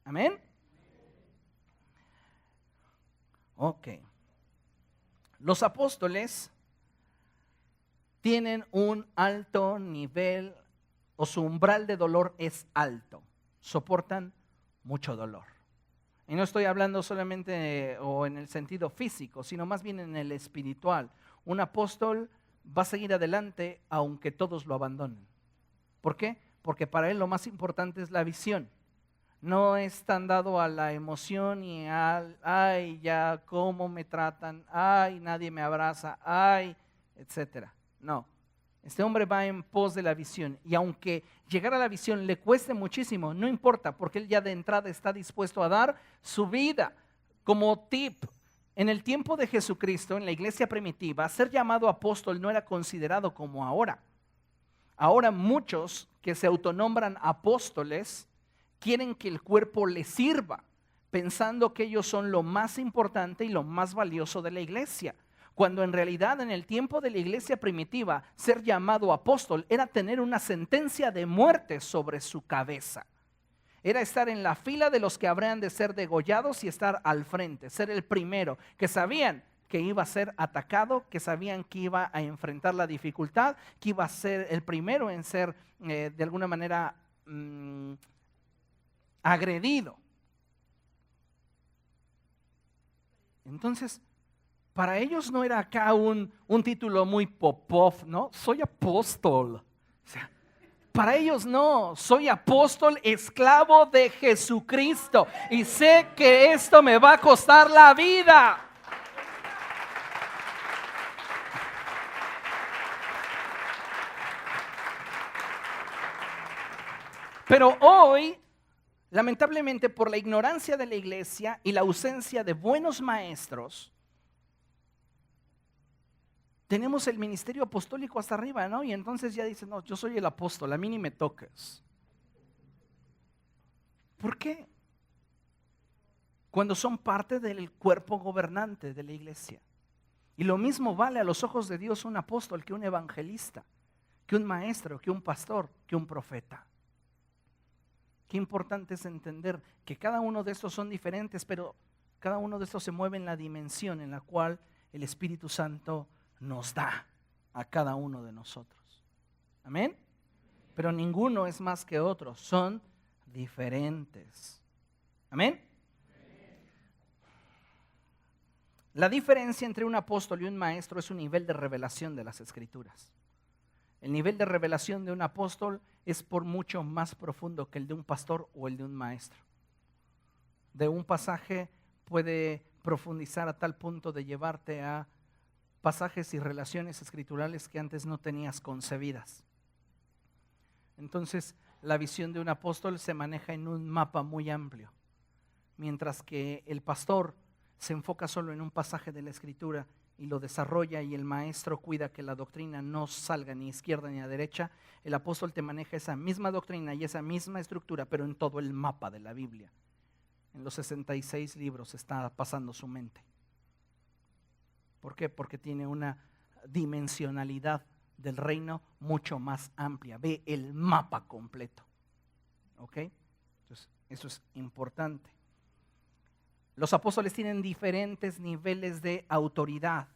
Amén. Ok. Los apóstoles tienen un alto nivel, o su umbral de dolor es alto, soportan mucho dolor. Y no estoy hablando solamente o en el sentido físico, sino más bien en el espiritual. Un apóstol va a seguir adelante aunque todos lo abandonen. ¿Por qué? Porque para él lo más importante es la visión. No es tan dado a la emoción y al, ay, ya, cómo me tratan, ay, nadie me abraza, ay, etcétera. No, este hombre va en pos de la visión, y aunque llegar a la visión le cueste muchísimo, no importa, porque él ya de entrada está dispuesto a dar su vida. Como tip, en el tiempo de Jesucristo, en la iglesia primitiva, ser llamado apóstol no era considerado como ahora. Ahora muchos que se autonombran apóstoles quieren que el cuerpo les sirva, pensando que ellos son lo más importante y lo más valioso de la iglesia. Cuando en realidad en el tiempo de la iglesia primitiva, ser llamado apóstol era tener una sentencia de muerte sobre su cabeza. Era estar en la fila de los que habrían de ser degollados y estar al frente, ser el primero, que sabían que iba a ser atacado, que sabían que iba a enfrentar la dificultad, que iba a ser el primero en ser de alguna manera agredido. Entonces, para ellos no era acá un título muy Popov, ¿no? Soy apóstol. O sea, para ellos no, soy apóstol, esclavo de Jesucristo, y sé que esto me va a costar la vida. Pero hoy, lamentablemente, por la ignorancia de la iglesia y la ausencia de buenos maestros, tenemos el ministerio apostólico hasta arriba, ¿no? Y entonces ya dicen, no, yo soy el apóstol, a mí ni me toques. ¿Por qué? Cuando son parte del cuerpo gobernante de la iglesia. Y lo mismo vale a los ojos de Dios un apóstol que un evangelista, que un maestro, que un pastor, que un profeta. Qué importante es entender que cada uno de estos son diferentes, pero cada uno de estos se mueve en la dimensión en la cual el Espíritu Santo nos da a cada uno de nosotros. Amén. Pero ninguno es más que otro, son diferentes. Amén. La diferencia entre un apóstol y un maestro es un nivel de revelación de las Escrituras. El nivel de revelación de un apóstol es por mucho más profundo que el de un pastor o el de un maestro. De un pasaje puede profundizar a tal punto de llevarte a pasajes y relaciones escriturales que antes no tenías concebidas. Entonces, la visión de un apóstol se maneja en un mapa muy amplio, mientras que el pastor se enfoca solo en un pasaje de la Escritura y lo desarrolla, y el maestro cuida que la doctrina no salga ni a izquierda ni a derecha. El apóstol te maneja esa misma doctrina y esa misma estructura, pero en todo el mapa de la Biblia. En los 66 libros está pasando su mente. ¿Por qué? Porque tiene una dimensionalidad del reino mucho más amplia. Ve el mapa completo. ¿Ok? Entonces, eso es importante. Los apóstoles tienen diferentes niveles de autoridad.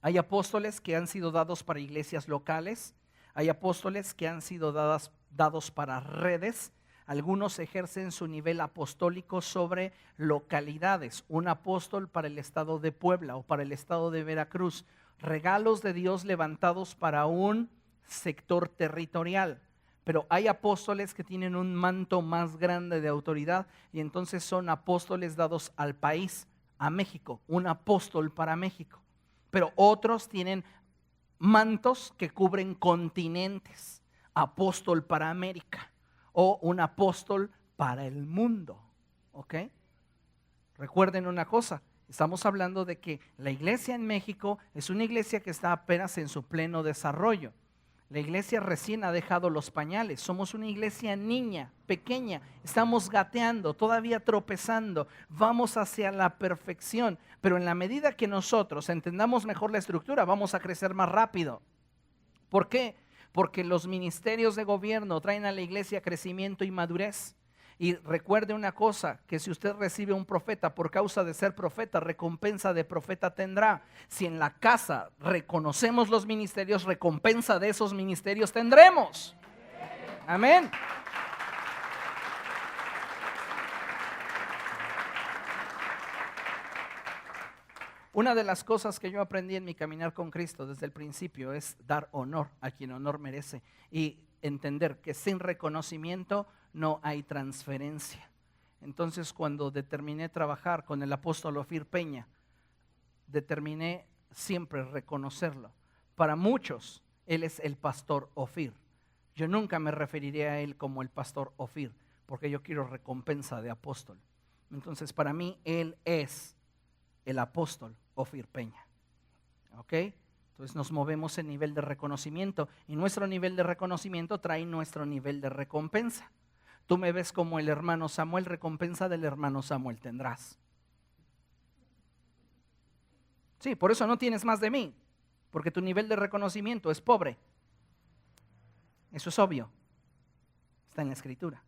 Hay apóstoles que han sido dados para iglesias locales. Hay apóstoles que han sido dados para redes. Algunos ejercen su nivel apostólico sobre localidades. Un apóstol para el estado de Puebla o para el estado de Veracruz. Regalos de Dios levantados para un sector territorial. Pero hay apóstoles que tienen un manto más grande de autoridad, y entonces son apóstoles dados al país, a México, un apóstol para México. Pero otros tienen mantos que cubren continentes, apóstol para América o un apóstol para el mundo. ¿Ok? Recuerden una cosa, estamos hablando de que la iglesia en México es una iglesia que está apenas en su pleno desarrollo. La iglesia recién ha dejado los pañales. Somos una iglesia niña, pequeña. Estamos gateando, todavía tropezando. Vamos hacia la perfección. Pero en la medida que nosotros entendamos mejor la estructura, vamos a crecer más rápido. ¿Por qué? Porque los ministerios de gobierno traen a la iglesia crecimiento y madurez. Y recuerde una cosa, que si usted recibe un profeta por causa de ser profeta, recompensa de profeta tendrá. Si en la casa reconocemos los ministerios, recompensa de esos ministerios tendremos. Amén. Una de las cosas que yo aprendí en mi caminar con Cristo desde el principio es dar honor a quien honor merece y entender que sin reconocimiento no hay transferencia. Entonces, cuando determiné trabajar con el apóstol Ofir Peña, determiné siempre reconocerlo. Para muchos, él es el pastor Ofir. Yo nunca me referiré a él como el pastor Ofir, porque yo quiero recompensa de apóstol. Entonces, para mí, él es el apóstol Ofir Peña. ¿Ok? Entonces nos movemos en nivel de reconocimiento y nuestro nivel de reconocimiento trae nuestro nivel de recompensa. Tú me ves como el hermano Samuel, recompensa del hermano Samuel tendrás. Sí, por eso no tienes más de mí, porque tu nivel de reconocimiento es pobre. Eso es obvio, está en la escritura.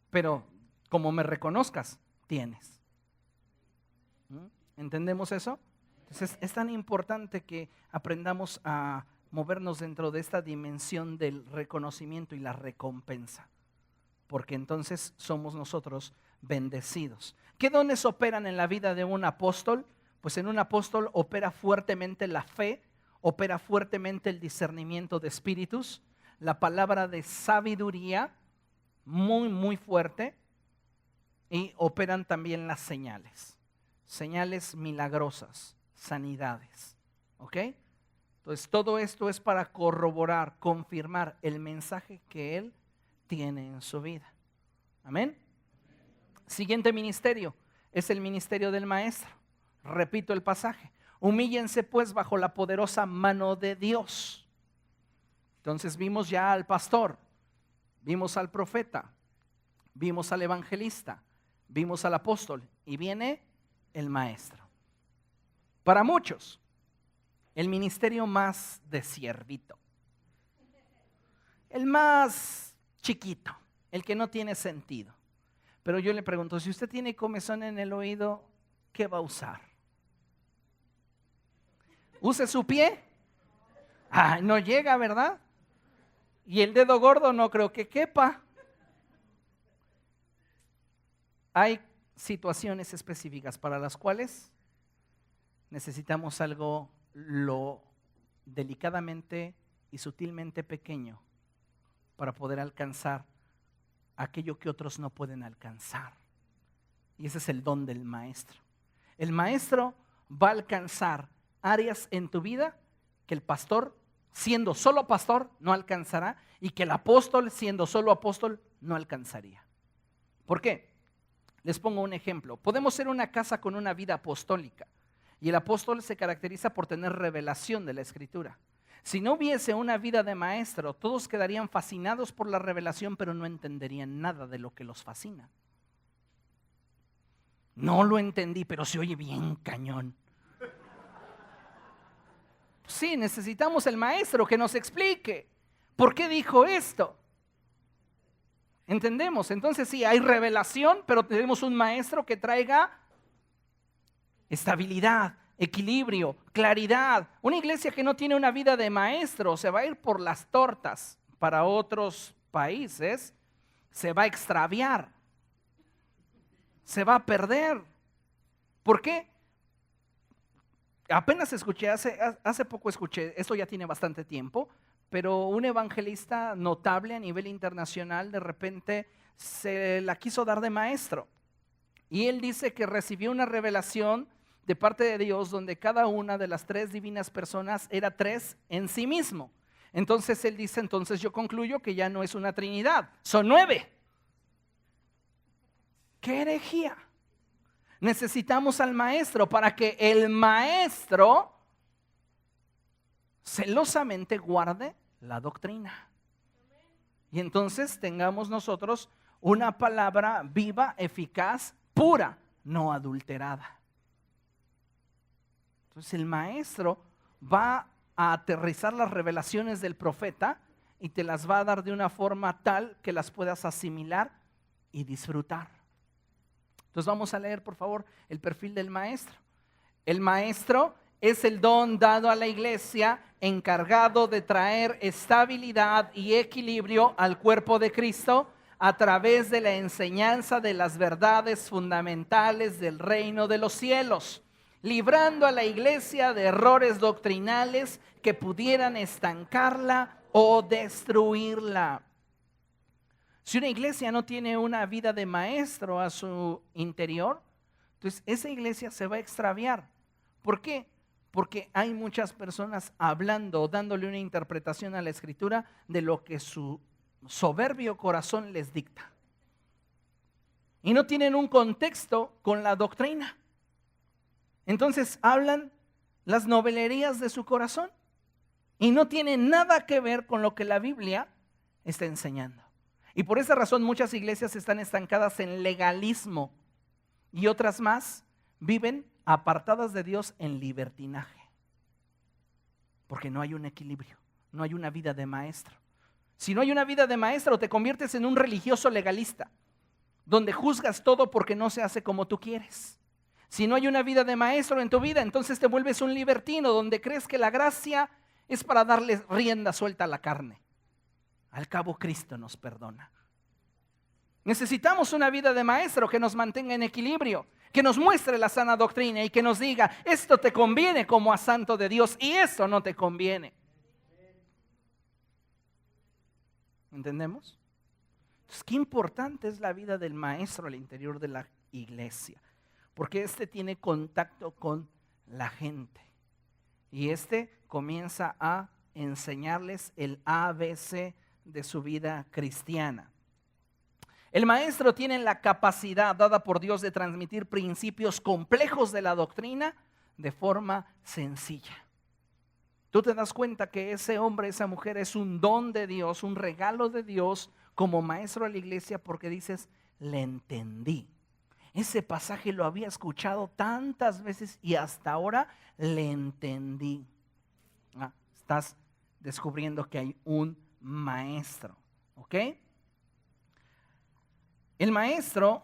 Pero como me reconozcas, tienes. ¿Entendemos eso? Entonces es tan importante que aprendamos a movernos dentro de esta dimensión del reconocimiento y la recompensa, porque entonces somos nosotros bendecidos. ¿Qué dones operan en la vida de un apóstol? Pues en un apóstol opera fuertemente la fe, opera fuertemente el discernimiento de espíritus, la palabra de sabiduría, muy, muy fuerte, y operan también las señales. Señales milagrosas, sanidades, ¿ok? Entonces todo esto es para corroborar, confirmar el mensaje que Él tiene en su vida. Amén. Siguiente ministerio es el ministerio del maestro. Repito el pasaje. Humíllense pues bajo la poderosa mano de Dios. Entonces vimos ya al pastor, vimos al profeta, vimos al evangelista, vimos al apóstol y viene el maestro. Para muchos, el ministerio más de siervito, el más chiquito, el que no tiene sentido. Pero yo le pregunto, si usted tiene comezón en el oído, ¿qué va a usar? ¿Use su pie? No llega, ¿verdad? Y el dedo gordo no creo que quepa. Hay situaciones específicas para las cuales necesitamos algo lo delicadamente y sutilmente pequeño para poder alcanzar aquello que otros no pueden alcanzar. Y ese es el don del maestro. El maestro va a alcanzar áreas en tu vida que el pastor, siendo solo pastor, no alcanzará, y que el apóstol, siendo solo apóstol, no alcanzaría. ¿Por qué? Les pongo un ejemplo. Podemos ser una casa con una vida apostólica y el apóstol se caracteriza por tener revelación de la escritura. Si no hubiese una vida de maestro, todos quedarían fascinados por la revelación, pero no entenderían nada de lo que los fascina. No lo entendí, pero se oye bien cañón. Sí, necesitamos el maestro que nos explique por qué dijo esto. ¿Entendemos? Entonces sí, hay revelación, pero tenemos un maestro que traiga estabilidad, equilibrio, claridad. Una iglesia que no tiene una vida de maestro se va a ir por las tortas para otros países, se va a extraviar, se va a perder. ¿Por qué? Apenas escuché, hace poco escuché, esto ya tiene bastante tiempo, pero un evangelista notable a nivel internacional de repente se la quiso dar de maestro. Y él dice que recibió una revelación de parte de Dios donde cada una de las 3 divinas personas era 3 en sí mismo. Entonces él dice, entonces yo concluyo que ya no es una trinidad, son 9. ¡Qué herejía! Necesitamos al maestro para que el maestro celosamente guarde la doctrina. Y entonces tengamos nosotros una palabra viva, eficaz, pura, no adulterada. Entonces el maestro va a aterrizar las revelaciones del profeta y te las va a dar de una forma tal que las puedas asimilar y disfrutar. Entonces vamos a leer, por favor, el perfil del maestro. El maestro es el don dado a la iglesia encargado de traer estabilidad y equilibrio al cuerpo de Cristo a través de la enseñanza de las verdades fundamentales del reino de los cielos, librando a la iglesia de errores doctrinales que pudieran estancarla o destruirla. Si una iglesia no tiene una vida de maestro a su interior, entonces esa iglesia se va a extraviar. ¿Por qué? Porque hay muchas personas hablando, dándole una interpretación a la escritura de lo que su soberbio corazón les dicta. Y no tienen un contexto con la doctrina. Entonces hablan las novelerías de su corazón y no tienen nada que ver con lo que la Biblia está enseñando. Y por esa razón muchas iglesias están estancadas en legalismo y otras más viven apartadas de Dios en libertinaje. Porque no hay un equilibrio, no hay una vida de maestro. Si no hay una vida de maestro, te conviertes en un religioso legalista, donde juzgas todo porque no se hace como tú quieres. Si no hay una vida de maestro en tu vida, entonces te vuelves un libertino, donde crees que la gracia es para darle rienda suelta a la carne. Al cabo, Cristo nos perdona. Necesitamos una vida de maestro que nos mantenga en equilibrio, que nos muestre la sana doctrina y que nos diga, esto te conviene como a santo de Dios y esto no te conviene. ¿Entendemos? Entonces, qué importante es la vida del maestro al interior de la iglesia, porque tiene contacto con la gente y comienza a enseñarles el ABC de su vida cristiana. El maestro tiene la capacidad dada por Dios de transmitir principios complejos de la doctrina de forma sencilla. Tú te das cuenta que ese hombre, esa mujer es un don de Dios, un regalo de Dios como maestro a la iglesia, porque dices, le entendí. Ese pasaje lo había escuchado tantas veces y hasta ahora le entendí. Estás descubriendo que hay un maestro, ¿ok? El maestro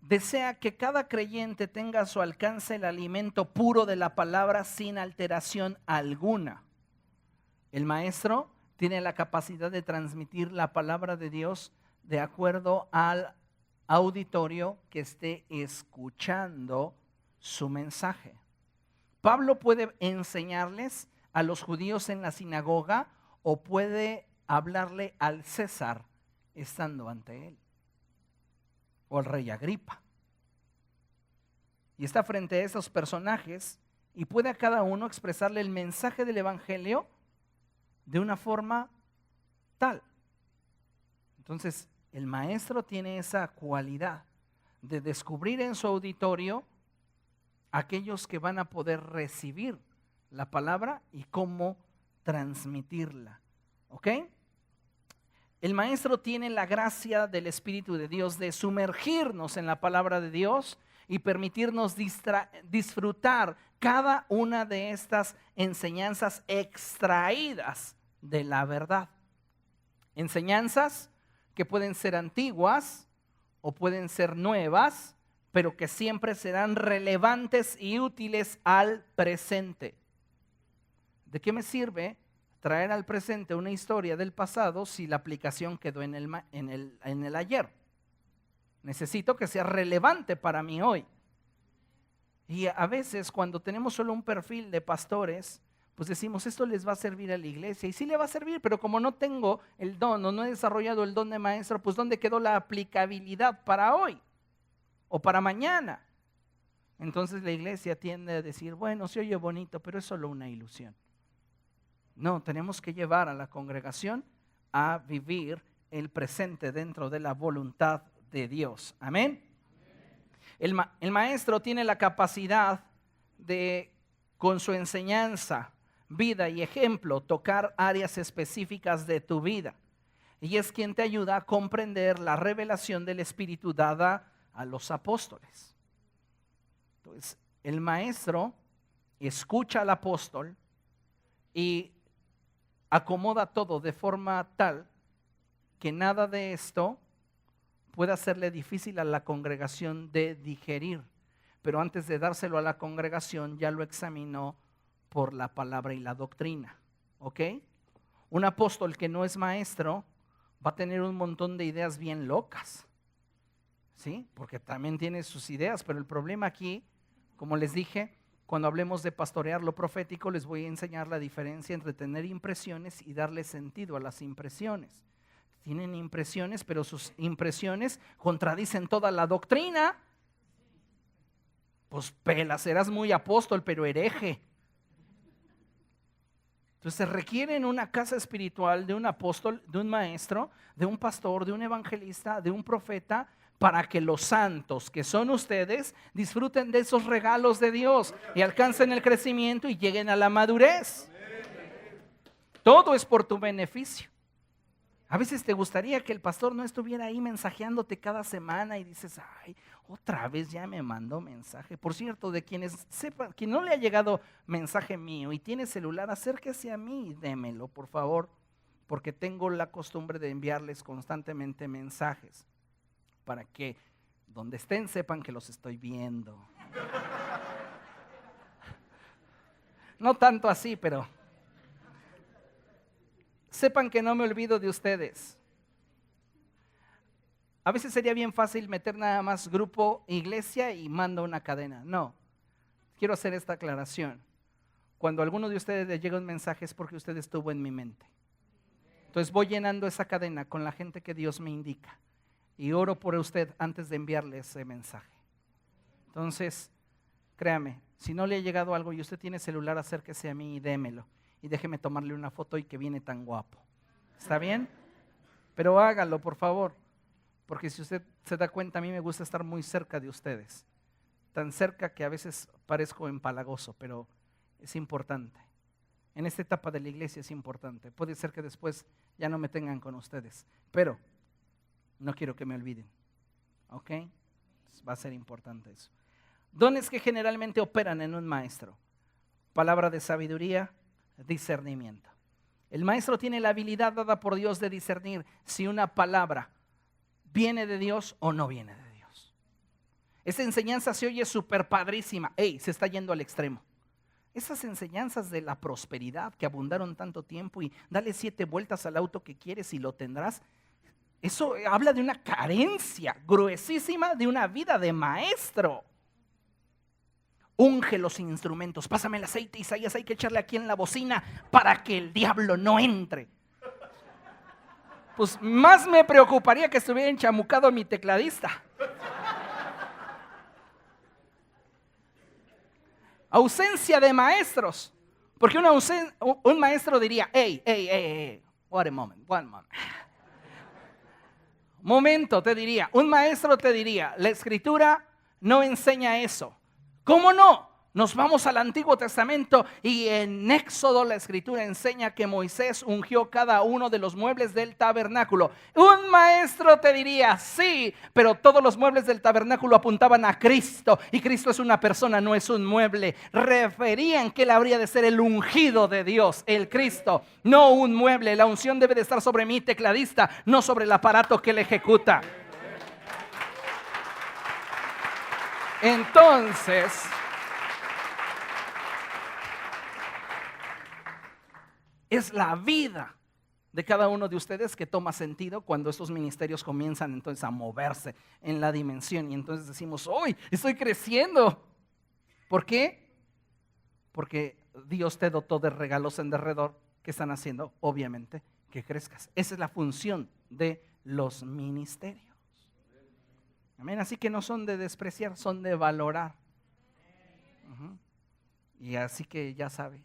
desea que cada creyente tenga a su alcance el alimento puro de la palabra sin alteración alguna. El maestro tiene la capacidad de transmitir la palabra de Dios de acuerdo al auditorio que esté escuchando su mensaje. Pablo puede enseñarles a los judíos en la sinagoga o puede hablarle al César estando ante él, o al rey Agripa. Y está frente a esos personajes y puede a cada uno expresarle el mensaje del evangelio de una forma tal. Entonces, el maestro tiene esa cualidad de descubrir en su auditorio aquellos que van a poder recibir la palabra y cómo transmitirla. ¿Ok? El maestro tiene la gracia del Espíritu de Dios de sumergirnos en la palabra de Dios y permitirnos disfrutar cada una de estas enseñanzas extraídas de la verdad. Enseñanzas que pueden ser antiguas o pueden ser nuevas, pero que siempre serán relevantes y útiles al presente. ¿De qué me sirve traer al presente una historia del pasado si la aplicación quedó en el ayer? Necesito que sea relevante para mí hoy. Y a veces cuando tenemos solo un perfil de pastores, pues decimos, esto les va a servir a la iglesia. Y sí le va a servir, pero como no tengo el don o no he desarrollado el don de maestro, pues ¿dónde quedó la aplicabilidad para hoy o para mañana? Entonces la iglesia tiende a decir, bueno, se oye bonito, pero es solo una ilusión. No, tenemos que llevar a la congregación a vivir el presente dentro de la voluntad de Dios. Amén. El maestro tiene la capacidad de, con su enseñanza, vida y ejemplo, tocar áreas específicas de tu vida. Y es quien te ayuda a comprender la revelación del Espíritu dada a los apóstoles. Entonces, el maestro escucha al apóstol y acomoda todo de forma tal que nada de esto puede hacerle difícil a la congregación de digerir. Pero antes de dárselo a la congregación, ya lo examinó por la palabra y la doctrina. ¿Ok? Un apóstol que no es maestro va a tener un montón de ideas bien locas. ¿Sí? Porque también tiene sus ideas, pero el problema aquí, como les dije, cuando hablemos de pastorear lo profético, les voy a enseñar la diferencia entre tener impresiones y darle sentido a las impresiones. Tienen impresiones, pero sus impresiones contradicen toda la doctrina. Pues pelas, serás muy apóstol, pero hereje. Entonces se requiere en una casa espiritual de un apóstol, de un maestro, de un pastor, de un evangelista, de un profeta, para que los santos que son ustedes disfruten de esos regalos de Dios y alcancen el crecimiento y lleguen a la madurez. Todo es por tu beneficio. A veces te gustaría que el pastor no estuviera ahí mensajeándote cada semana y dices, ay, otra vez ya me mandó mensaje. Por cierto, de quienes sepan, quien no le ha llegado mensaje mío y tiene celular, acérquese a mí y démelo, por favor, porque tengo la costumbre de enviarles constantemente mensajes para que donde estén sepan que los estoy viendo. No tanto así, pero sepan que no me olvido de ustedes. A veces sería bien fácil meter nada más grupo, iglesia y mando una cadena. No, quiero hacer esta aclaración. Cuando a alguno de ustedes le llega un mensaje es porque usted estuvo en mi mente. Entonces voy llenando esa cadena con la gente que Dios me indica y oro por usted antes de enviarle ese mensaje. Entonces, créame, si no le ha llegado algo y usted tiene celular, acérquese a mí y démelo. Y déjeme tomarle una foto y que viene tan guapo. ¿Está bien? Pero hágalo, por favor. Porque si usted se da cuenta, a mí me gusta estar muy cerca de ustedes. Tan cerca que a veces parezco empalagoso, pero es importante. En esta etapa de la iglesia es importante. Puede ser que después ya no me tengan con ustedes, pero no quiero que me olviden. ¿Ok? Va a ser importante eso. Dones que generalmente operan en un maestro. Palabra de sabiduría, discernimiento. El maestro tiene la habilidad dada por Dios de discernir si una palabra viene de Dios o no viene de Dios. Esa enseñanza se oye súper padrísima. Se está yendo al extremo. Esas enseñanzas de la prosperidad que abundaron tanto tiempo y dale 7 vueltas al auto que quieres y lo tendrás. Eso habla de una carencia gruesísima de una vida de maestro. Unge los instrumentos, pásame el aceite, Isaías, hay que echarle aquí en la bocina para que el diablo no entre. Pues más me preocuparía que estuviera enchamucado mi tecladista. Ausencia de maestros, porque un maestro diría, one moment. Momento, te diría, un maestro te diría, la escritura no enseña eso. ¿Cómo no? Nos vamos al Antiguo Testamento y en Éxodo la escritura enseña que Moisés ungió cada uno de los muebles del tabernáculo. Un maestro te diría, sí, pero todos los muebles del tabernáculo apuntaban a Cristo y Cristo es una persona, no es un mueble. Referían que él habría de ser el ungido de Dios, el Cristo, no un mueble. La unción debe de estar sobre mi tecladista, no sobre el aparato que él ejecuta. Entonces, es la vida de cada uno de ustedes que toma sentido cuando estos ministerios comienzan entonces a moverse en la dimensión y entonces decimos, hoy estoy creciendo. ¿Por qué? Porque Dios te dotó de regalos en derredor que están haciendo, obviamente, que crezcas. Esa es la función de los ministerios. Amén. Así que no son de despreciar, son de valorar. Y así que ya sabe,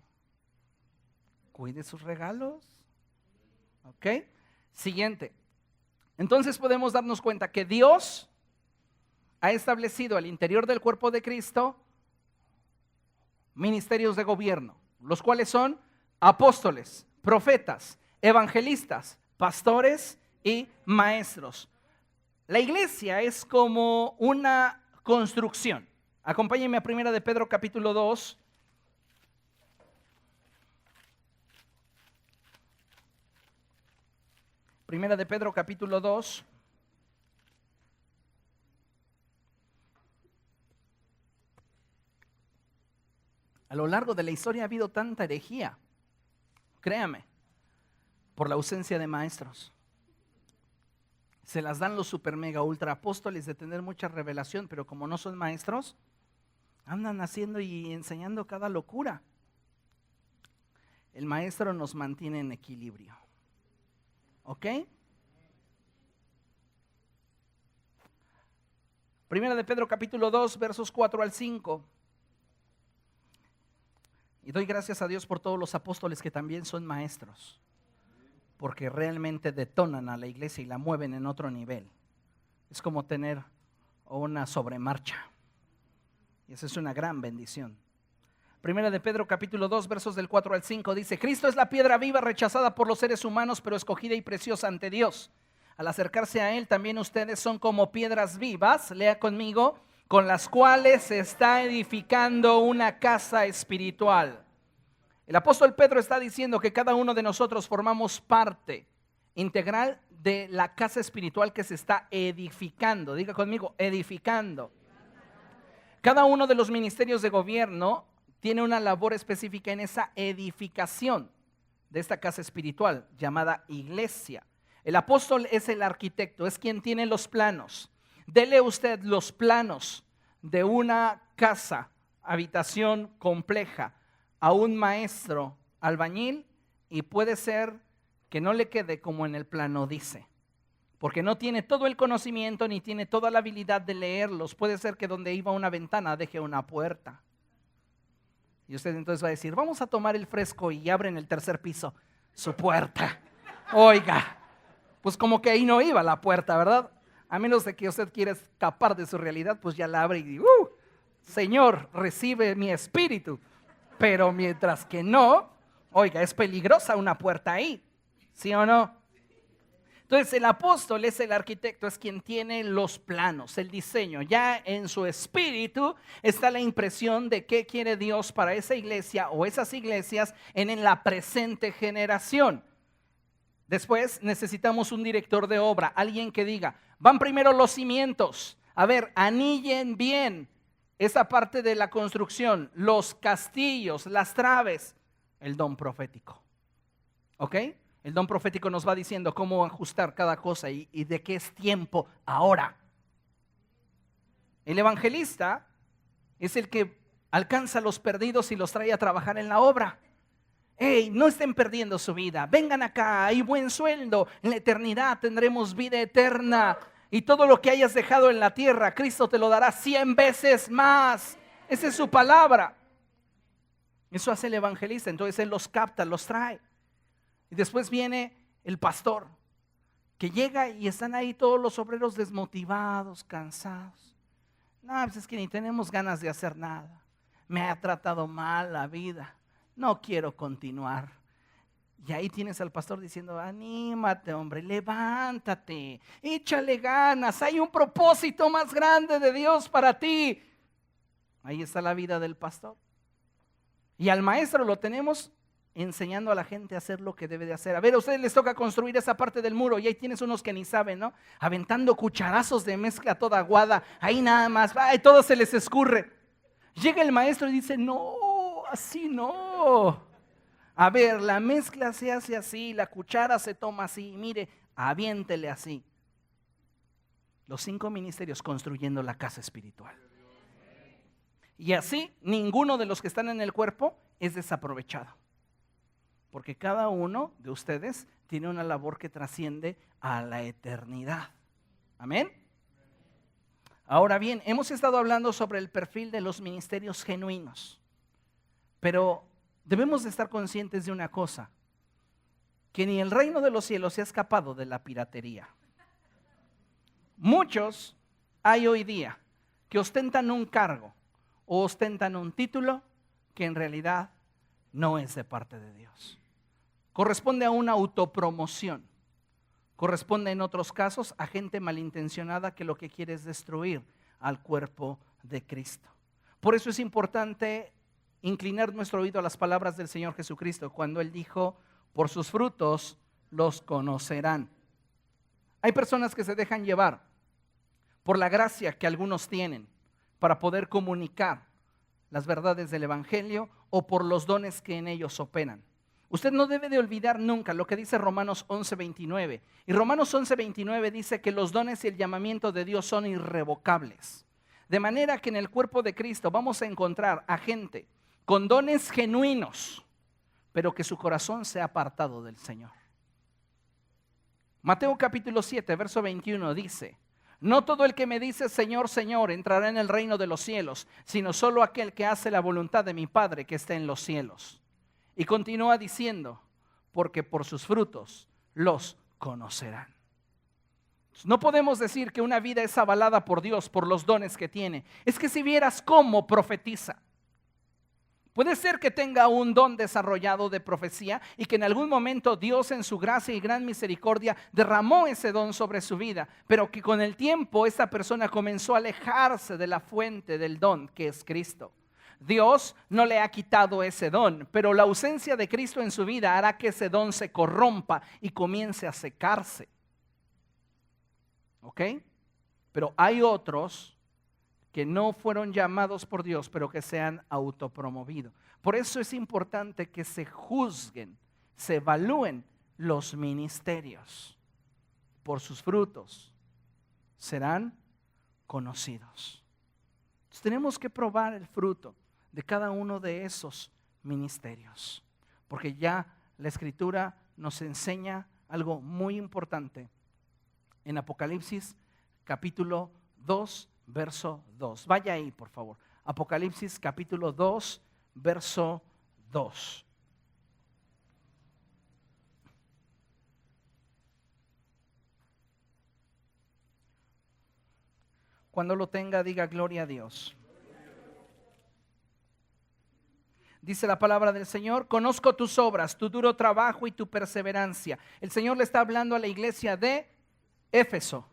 cuide sus regalos. ¿Ok? Siguiente. Entonces podemos darnos cuenta que Dios ha establecido al interior del cuerpo de Cristo ministerios de gobierno, los cuales son apóstoles, profetas, evangelistas, pastores y maestros. La iglesia es como una construcción. Acompáñenme a 1 de Pedro capítulo 2. Primera de Pedro capítulo 2. A lo largo de la historia ha habido tanta herejía, créame, por la ausencia de maestros. Se las dan los super mega ultra apóstoles de tener mucha revelación, pero como no son maestros, andan haciendo y enseñando cada locura. El maestro nos mantiene en equilibrio. ¿Ok? Primera de Pedro capítulo 2, versos 4 al 5. Y doy gracias a Dios por todos los apóstoles que también son maestros, porque realmente detonan a la iglesia y la mueven en otro nivel. Es como tener una sobremarcha. Y esa es una gran bendición. Primera de Pedro capítulo 2, versos del 4 al 5 dice: Cristo es la piedra viva rechazada por los seres humanos, pero escogida y preciosa ante Dios. Al acercarse a Él, también ustedes son como piedras vivas, lea conmigo, con las cuales se está edificando una casa espiritual. El apóstol Pedro está diciendo que cada uno de nosotros formamos parte integral de la casa espiritual que se está edificando. Diga conmigo, edificando. Cada uno de los ministerios de gobierno tiene una labor específica en esa edificación de esta casa espiritual llamada iglesia. El apóstol es el arquitecto, es quien tiene los planos. Dele usted los planos de una casa, habitación compleja, a un maestro albañil y puede ser que no le quede como en el plano dice, porque no tiene todo el conocimiento ni tiene toda la habilidad de leerlos. Puede ser que donde iba una ventana deje una puerta. Y usted entonces va a decir: vamos a tomar el fresco, y abre en el tercer piso su puerta. Oiga, pues como que ahí no iba la puerta, ¿verdad? A menos de que usted quiera escapar de su realidad, pues ya la abre y Señor, recibe mi espíritu. Pero mientras que no, oiga, es peligrosa una puerta ahí, ¿sí o no? Entonces el apóstol es el arquitecto, es quien tiene los planos, el diseño. Ya en su espíritu está la impresión de qué quiere Dios para esa iglesia o esas iglesias en la presente generación. Después necesitamos un director de obra, alguien que diga: van primero los cimientos, a ver, anillen bien esa parte de la construcción, los castillos, las traves. El don profético, ¿ok? El don profético nos va diciendo cómo ajustar cada cosa y de qué es tiempo ahora. El evangelista es el que alcanza a los perdidos y los trae a trabajar en la obra. Hey, no estén perdiendo su vida, vengan acá, hay buen sueldo, en la eternidad tendremos vida eterna y todo lo que hayas dejado en la tierra, Cristo te lo dará 100 veces más. Esa es su palabra. Eso hace el evangelista. Entonces él los capta, los trae. Y después viene el pastor, que llega y están ahí todos los obreros desmotivados, cansados. No, pues es que ni tenemos ganas de hacer nada. Me ha tratado mal la vida. No quiero continuar. Y ahí tienes al pastor diciendo: anímate, hombre, levántate, échale ganas, hay un propósito más grande de Dios para ti. Ahí está la vida del pastor. Y al maestro lo tenemos enseñando a la gente a hacer lo que debe de hacer. A ver, a ustedes les toca construir esa parte del muro y ahí tienes unos que ni saben, ¿no? Aventando cucharazos de mezcla toda aguada, ahí nada más, y todo se les escurre. Llega el maestro y dice: no, así no. A ver, la mezcla se hace así, la cuchara se toma así, mire, aviéntele así. Los 5 ministerios construyendo la casa espiritual. Y así ninguno de los que están en el cuerpo es desaprovechado. Porque cada uno de ustedes tiene una labor que trasciende a la eternidad. Amén. Ahora bien, hemos estado hablando sobre el perfil de los ministerios genuinos. Pero debemos de estar conscientes de una cosa: que ni el reino de los cielos se ha escapado de la piratería. Muchos hay hoy día que ostentan un cargo o ostentan un título que en realidad no es de parte de Dios. Corresponde a una autopromoción. Corresponde en otros casos a gente malintencionada que lo que quiere es destruir al cuerpo de Cristo. Por eso es importante inclinar nuestro oído a las palabras del Señor Jesucristo cuando Él dijo: por sus frutos los conocerán. Hay personas que se dejan llevar por la gracia que algunos tienen para poder comunicar las verdades del evangelio o por los dones que en ellos operan. Usted no debe de olvidar nunca lo que dice Romanos 11:29. Y Romanos 11:29 dice que los dones y el llamamiento de Dios son irrevocables. De manera que en el cuerpo de Cristo vamos a encontrar a gente con dones genuinos, pero que su corazón se ha apartado del Señor. Mateo capítulo 7, verso 21 dice: no todo el que me dice Señor, Señor entrará en el reino de los cielos, sino solo aquel que hace la voluntad de mi Padre que está en los cielos. Y continúa diciendo: porque por sus frutos los conocerán. No podemos decir que una vida es avalada por Dios por los dones que tiene. Es que si vieras cómo profetiza. Puede ser que tenga un don desarrollado de profecía y que en algún momento Dios en su gracia y gran misericordia derramó ese don sobre su vida, pero que con el tiempo esta persona comenzó a alejarse de la fuente del don que es Cristo. Dios no le ha quitado ese don, pero la ausencia de Cristo en su vida hará que ese don se corrompa y comience a secarse. ¿Ok? Pero hay otros que no fueron llamados por Dios, pero que se han autopromovido. Por eso es importante que se juzguen, se evalúen los ministerios. Por sus frutos serán conocidos. Entonces, tenemos que probar el fruto de cada uno de esos ministerios, porque ya la Escritura nos enseña algo muy importante en Apocalipsis capítulo 2, verso 2. Vaya ahí, por favor. Apocalipsis capítulo 2, verso 2. Cuando lo tenga, diga gloria a Dios. Dice la palabra del Señor: conozco tus obras, tu duro trabajo y tu perseverancia. El Señor le está hablando a la iglesia de Éfeso.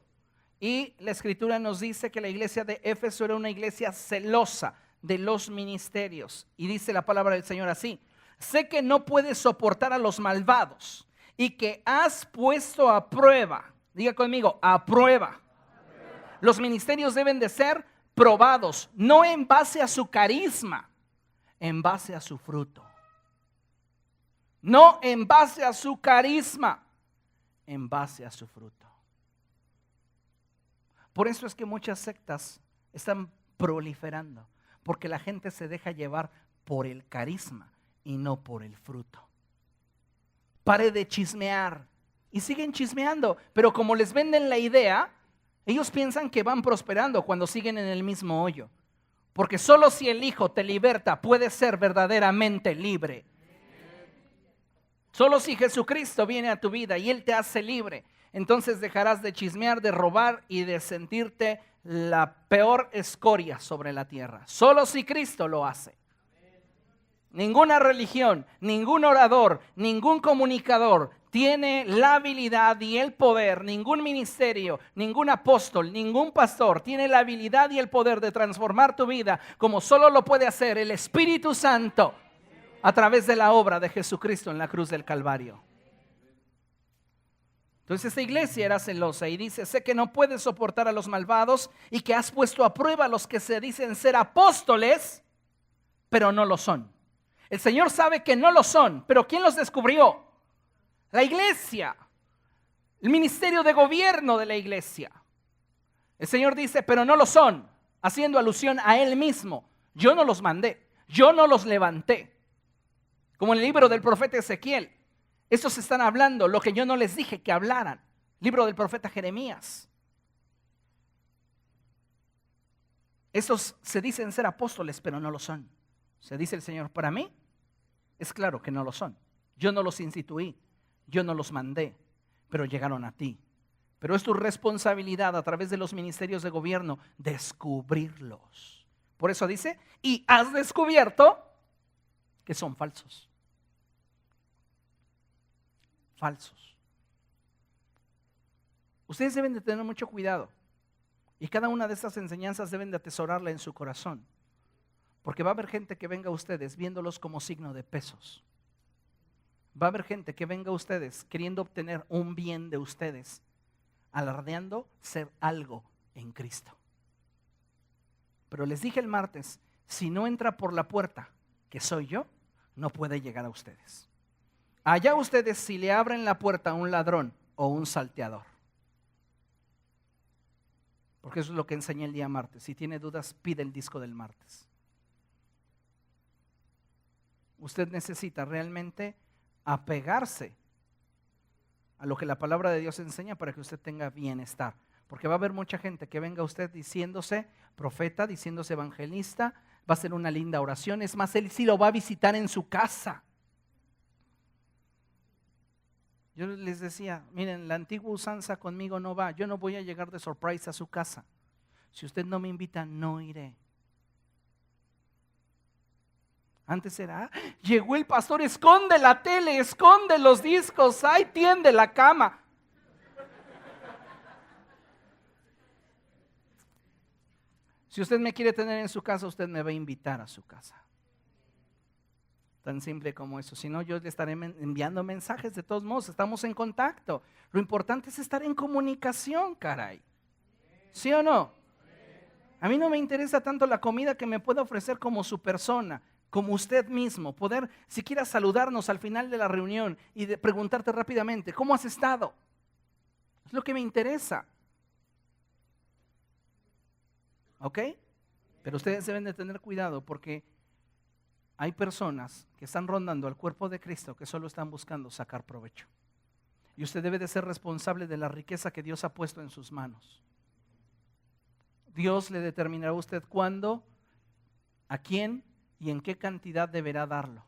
Y la Escritura nos dice que la iglesia de Éfeso era una iglesia celosa de los ministerios. Y dice la palabra del Señor así: sé que no puedes soportar a los malvados y que has puesto a prueba. Diga conmigo, a prueba. Los ministerios deben de ser probados, no en base a su carisma, en base a su fruto. No en base a su carisma, en base a su fruto. Por eso es que muchas sectas están proliferando, porque la gente se deja llevar por el carisma y no por el fruto. Pare de chismear y siguen chismeando, pero como les venden la idea, ellos piensan que van prosperando cuando siguen en el mismo hoyo. Porque solo si el Hijo te liberta, puedes ser verdaderamente libre. Solo si Jesucristo viene a tu vida y Él te hace libre, entonces dejarás de chismear, de robar y de sentirte la peor escoria sobre la tierra. Solo si Cristo lo hace. Ninguna religión, ningún orador, ningún comunicador tiene la habilidad y el poder, ningún ministerio, ningún apóstol, ningún pastor tiene la habilidad y el poder de transformar tu vida como solo lo puede hacer el Espíritu Santo a través de la obra de Jesucristo en la cruz del Calvario. Entonces esta iglesia era celosa y dice: sé que no puedes soportar a los malvados y que has puesto a prueba a los que se dicen ser apóstoles, pero no lo son. El Señor sabe que no lo son, pero ¿quién los descubrió? La iglesia, el ministerio de gobierno de la iglesia. El Señor dice: pero no lo son, haciendo alusión a Él mismo. Yo no los mandé, yo no los levanté. Como en el libro del profeta Ezequiel. Estos están hablando lo que yo no les dije que hablaran. Libro del profeta Jeremías. Estos se dicen ser apóstoles, pero no lo son. Se dice el Señor: para mí es claro que no lo son. Yo no los instituí, yo no los mandé, pero llegaron a ti. Pero es tu responsabilidad a través de los ministerios de gobierno descubrirlos. Por eso dice: y has descubierto que son falsos. Falsos. Ustedes deben de tener mucho cuidado y cada una de estas enseñanzas deben de atesorarla en su corazón, porque va a haber gente que venga a ustedes viéndolos como signo de pesos. Va a haber gente que venga a ustedes queriendo obtener un bien de ustedes, alardeando ser algo en Cristo. Pero les dije el martes: si no entra por la puerta, que soy yo, no puede llegar a ustedes. Allá ustedes si le abren la puerta a un ladrón o un salteador. Porque eso es lo que enseñé el día martes. Si tiene dudas, pide el disco del martes. Usted necesita realmente apegarse a lo que la palabra de Dios enseña para que usted tenga bienestar. Porque va a haber mucha gente que venga a usted diciéndose profeta, diciéndose evangelista, va a ser una linda oración. Es más, él sí lo va a visitar en su casa. Yo les decía, miren, la antigua usanza conmigo no va. Yo no voy a llegar de surprise a su casa. Si usted no me invita, no iré. Antes era, llegó el pastor, esconde la tele, esconde los discos, ay, tiende la cama. Si usted me quiere tener en su casa, usted me va a invitar a su casa. Tan simple como eso. Si no, yo le estaré enviando mensajes de todos modos. Estamos en contacto. Lo importante es estar en comunicación, caray. ¿Sí o no? A mí no me interesa tanto la comida que me pueda ofrecer como su persona, como usted mismo. Poder siquiera saludarnos al final de la reunión y de preguntarte rápidamente, ¿cómo has estado? Es lo que me interesa. ¿Ok? Pero ustedes deben de tener cuidado porque hay personas que están rondando al cuerpo de Cristo que solo están buscando sacar provecho. Y usted debe de ser responsable de la riqueza que Dios ha puesto en sus manos. Dios le determinará a usted cuándo, a quién y en qué cantidad deberá darlo.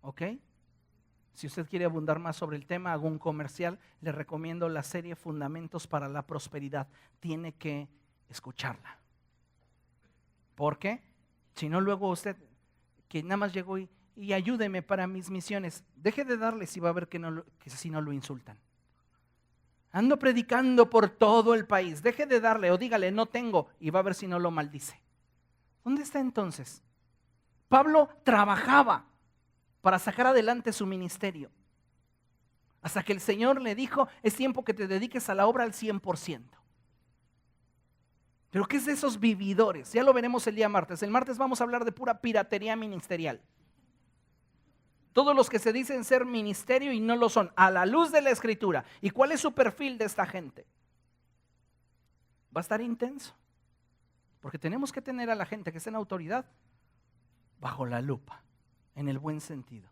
¿Ok? Si usted quiere abundar más sobre el tema, hago un comercial. Le recomiendo la serie Fundamentos para la Prosperidad. Tiene que escucharla. ¿Por qué? Si no, luego usted, que nada más llegó y ayúdeme para mis misiones, deje de darle si va a ver que si no lo insultan. Ando predicando por todo el país, deje de darle o dígale no tengo y va a ver si no lo maldice. ¿Dónde está entonces? Pablo trabajaba para sacar adelante su ministerio. Hasta que el Señor le dijo, es tiempo que te dediques a la obra al 100%. Pero ¿qué es de esos vividores? Ya lo veremos el día martes. El martes vamos a hablar de pura piratería ministerial. Todos los que se dicen ser ministerio y no lo son, a la luz de la Escritura. ¿Y cuál es su perfil de esta gente? Va a estar intenso. Porque tenemos que tener a la gente que está en autoridad bajo la lupa, en el buen sentido.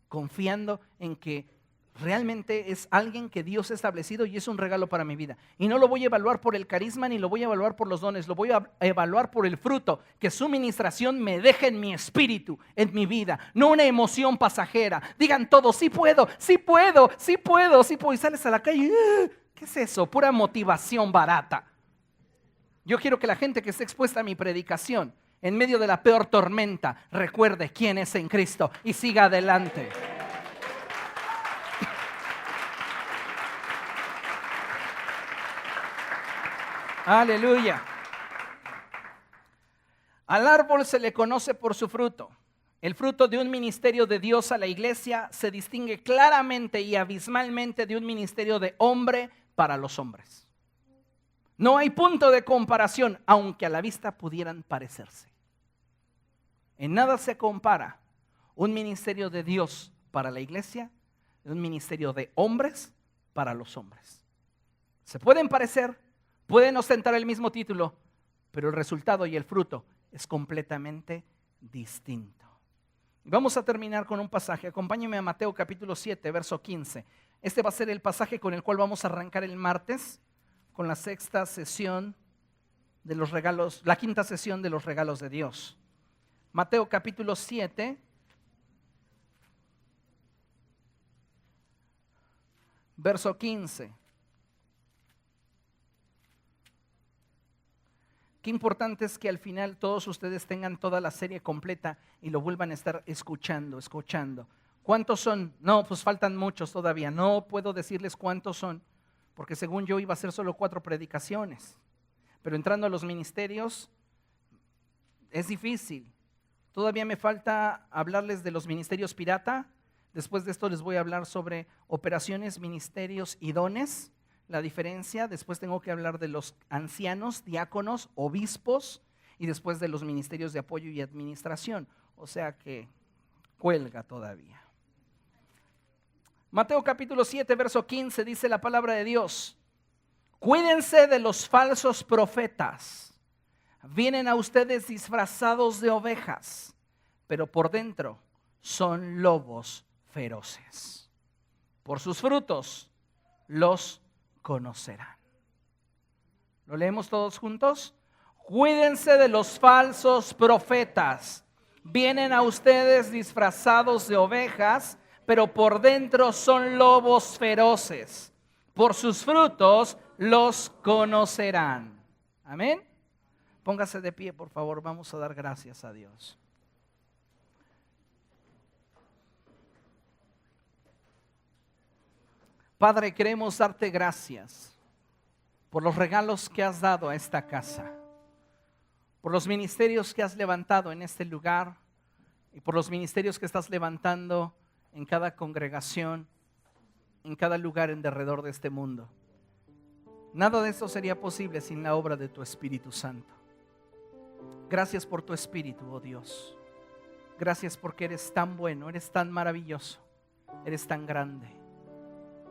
Confiando en que realmente es alguien que Dios ha establecido y es un regalo para mi vida. Y no lo voy a evaluar por el carisma ni lo voy a evaluar por los dones, lo voy a evaluar por el fruto que su ministración me deje en mi espíritu, en mi vida, no una emoción pasajera. Digan todos, sí puedo, sí puedo, sí puedo, sí puedo. Y sales a la calle, ¿qué es eso? Pura motivación barata. Yo quiero que la gente que esté expuesta a mi predicación, en medio de la peor tormenta, recuerde quién es en Cristo y siga adelante. Aleluya. Al árbol se le conoce por su fruto. El fruto de un ministerio de Dios a la iglesia se distingue claramente y abismalmente de un ministerio de hombre para los hombres. No hay punto de comparación, aunque a la vista pudieran parecerse. En nada se compara un ministerio de Dios para la iglesia de un ministerio de hombres para los hombres. Se pueden parecer, pueden ostentar el mismo título, pero el resultado y el fruto es completamente distinto. Vamos a terminar con un pasaje. Acompáñenme a Mateo capítulo 7, verso 15. Este va a ser el pasaje con el cual vamos a arrancar el martes con la sexta sesión de los regalos, la quinta sesión de los regalos de Dios. Mateo capítulo 7, verso 15. Qué importante es que al final todos ustedes tengan toda la serie completa y lo vuelvan a estar escuchando. ¿Cuántos son? No, pues faltan muchos todavía. No puedo decirles cuántos son, porque según yo iba a ser solo 4 predicaciones. Pero entrando a los ministerios es difícil. Todavía me falta hablarles de los ministerios pirata. Después de esto les voy a hablar sobre operaciones, ministerios y dones. La diferencia, después tengo que hablar de los ancianos, diáconos, obispos, y después de los ministerios de apoyo y administración. O sea que cuelga todavía. Mateo capítulo 7, verso 15 dice la palabra de Dios: cuídense de los falsos profetas. Vienen a ustedes disfrazados de ovejas, pero por dentro son lobos feroces. Por sus frutos los conocerán. ¿Lo leemos todos juntos? Cuídense de los falsos profetas. Vienen a ustedes disfrazados de ovejas, pero por dentro son lobos feroces. Por sus frutos los conocerán. Amén. Póngase de pie, por favor. Vamos a dar gracias a Dios. Padre, queremos darte gracias por los regalos que has dado a esta casa, por los ministerios que has levantado en este lugar y por los ministerios que estás levantando en cada congregación, en cada lugar en derredor de este mundo. Nada de esto sería posible sin la obra de tu Espíritu Santo. Gracias por tu Espíritu, oh Dios. Gracias porque eres tan bueno, eres tan maravilloso, eres tan grande.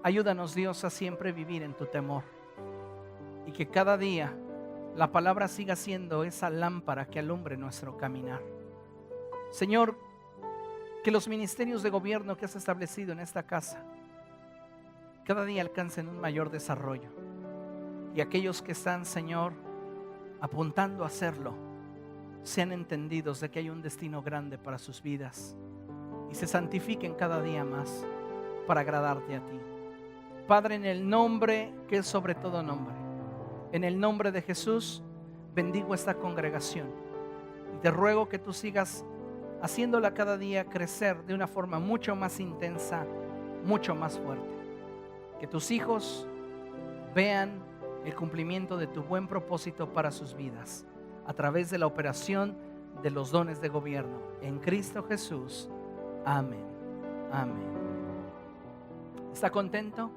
Ayúdanos, Dios, a siempre vivir en tu temor y que cada día la palabra siga siendo esa lámpara que alumbre nuestro caminar. Señor, que los ministerios de gobierno que has establecido en esta casa cada día alcancen un mayor desarrollo y aquellos que están, Señor, apuntando a hacerlo, sean entendidos de que hay un destino grande para sus vidas y se santifiquen cada día más para agradarte a ti. Padre, en el nombre que es sobre todo nombre, en el nombre de Jesús, bendigo esta congregación y te ruego que tú sigas haciéndola cada día crecer de una forma mucho más intensa, mucho más fuerte. Que tus hijos vean el cumplimiento de tu buen propósito para sus vidas a través de la operación de los dones de gobierno. En Cristo Jesús. Amén. Amén. ¿Está contento?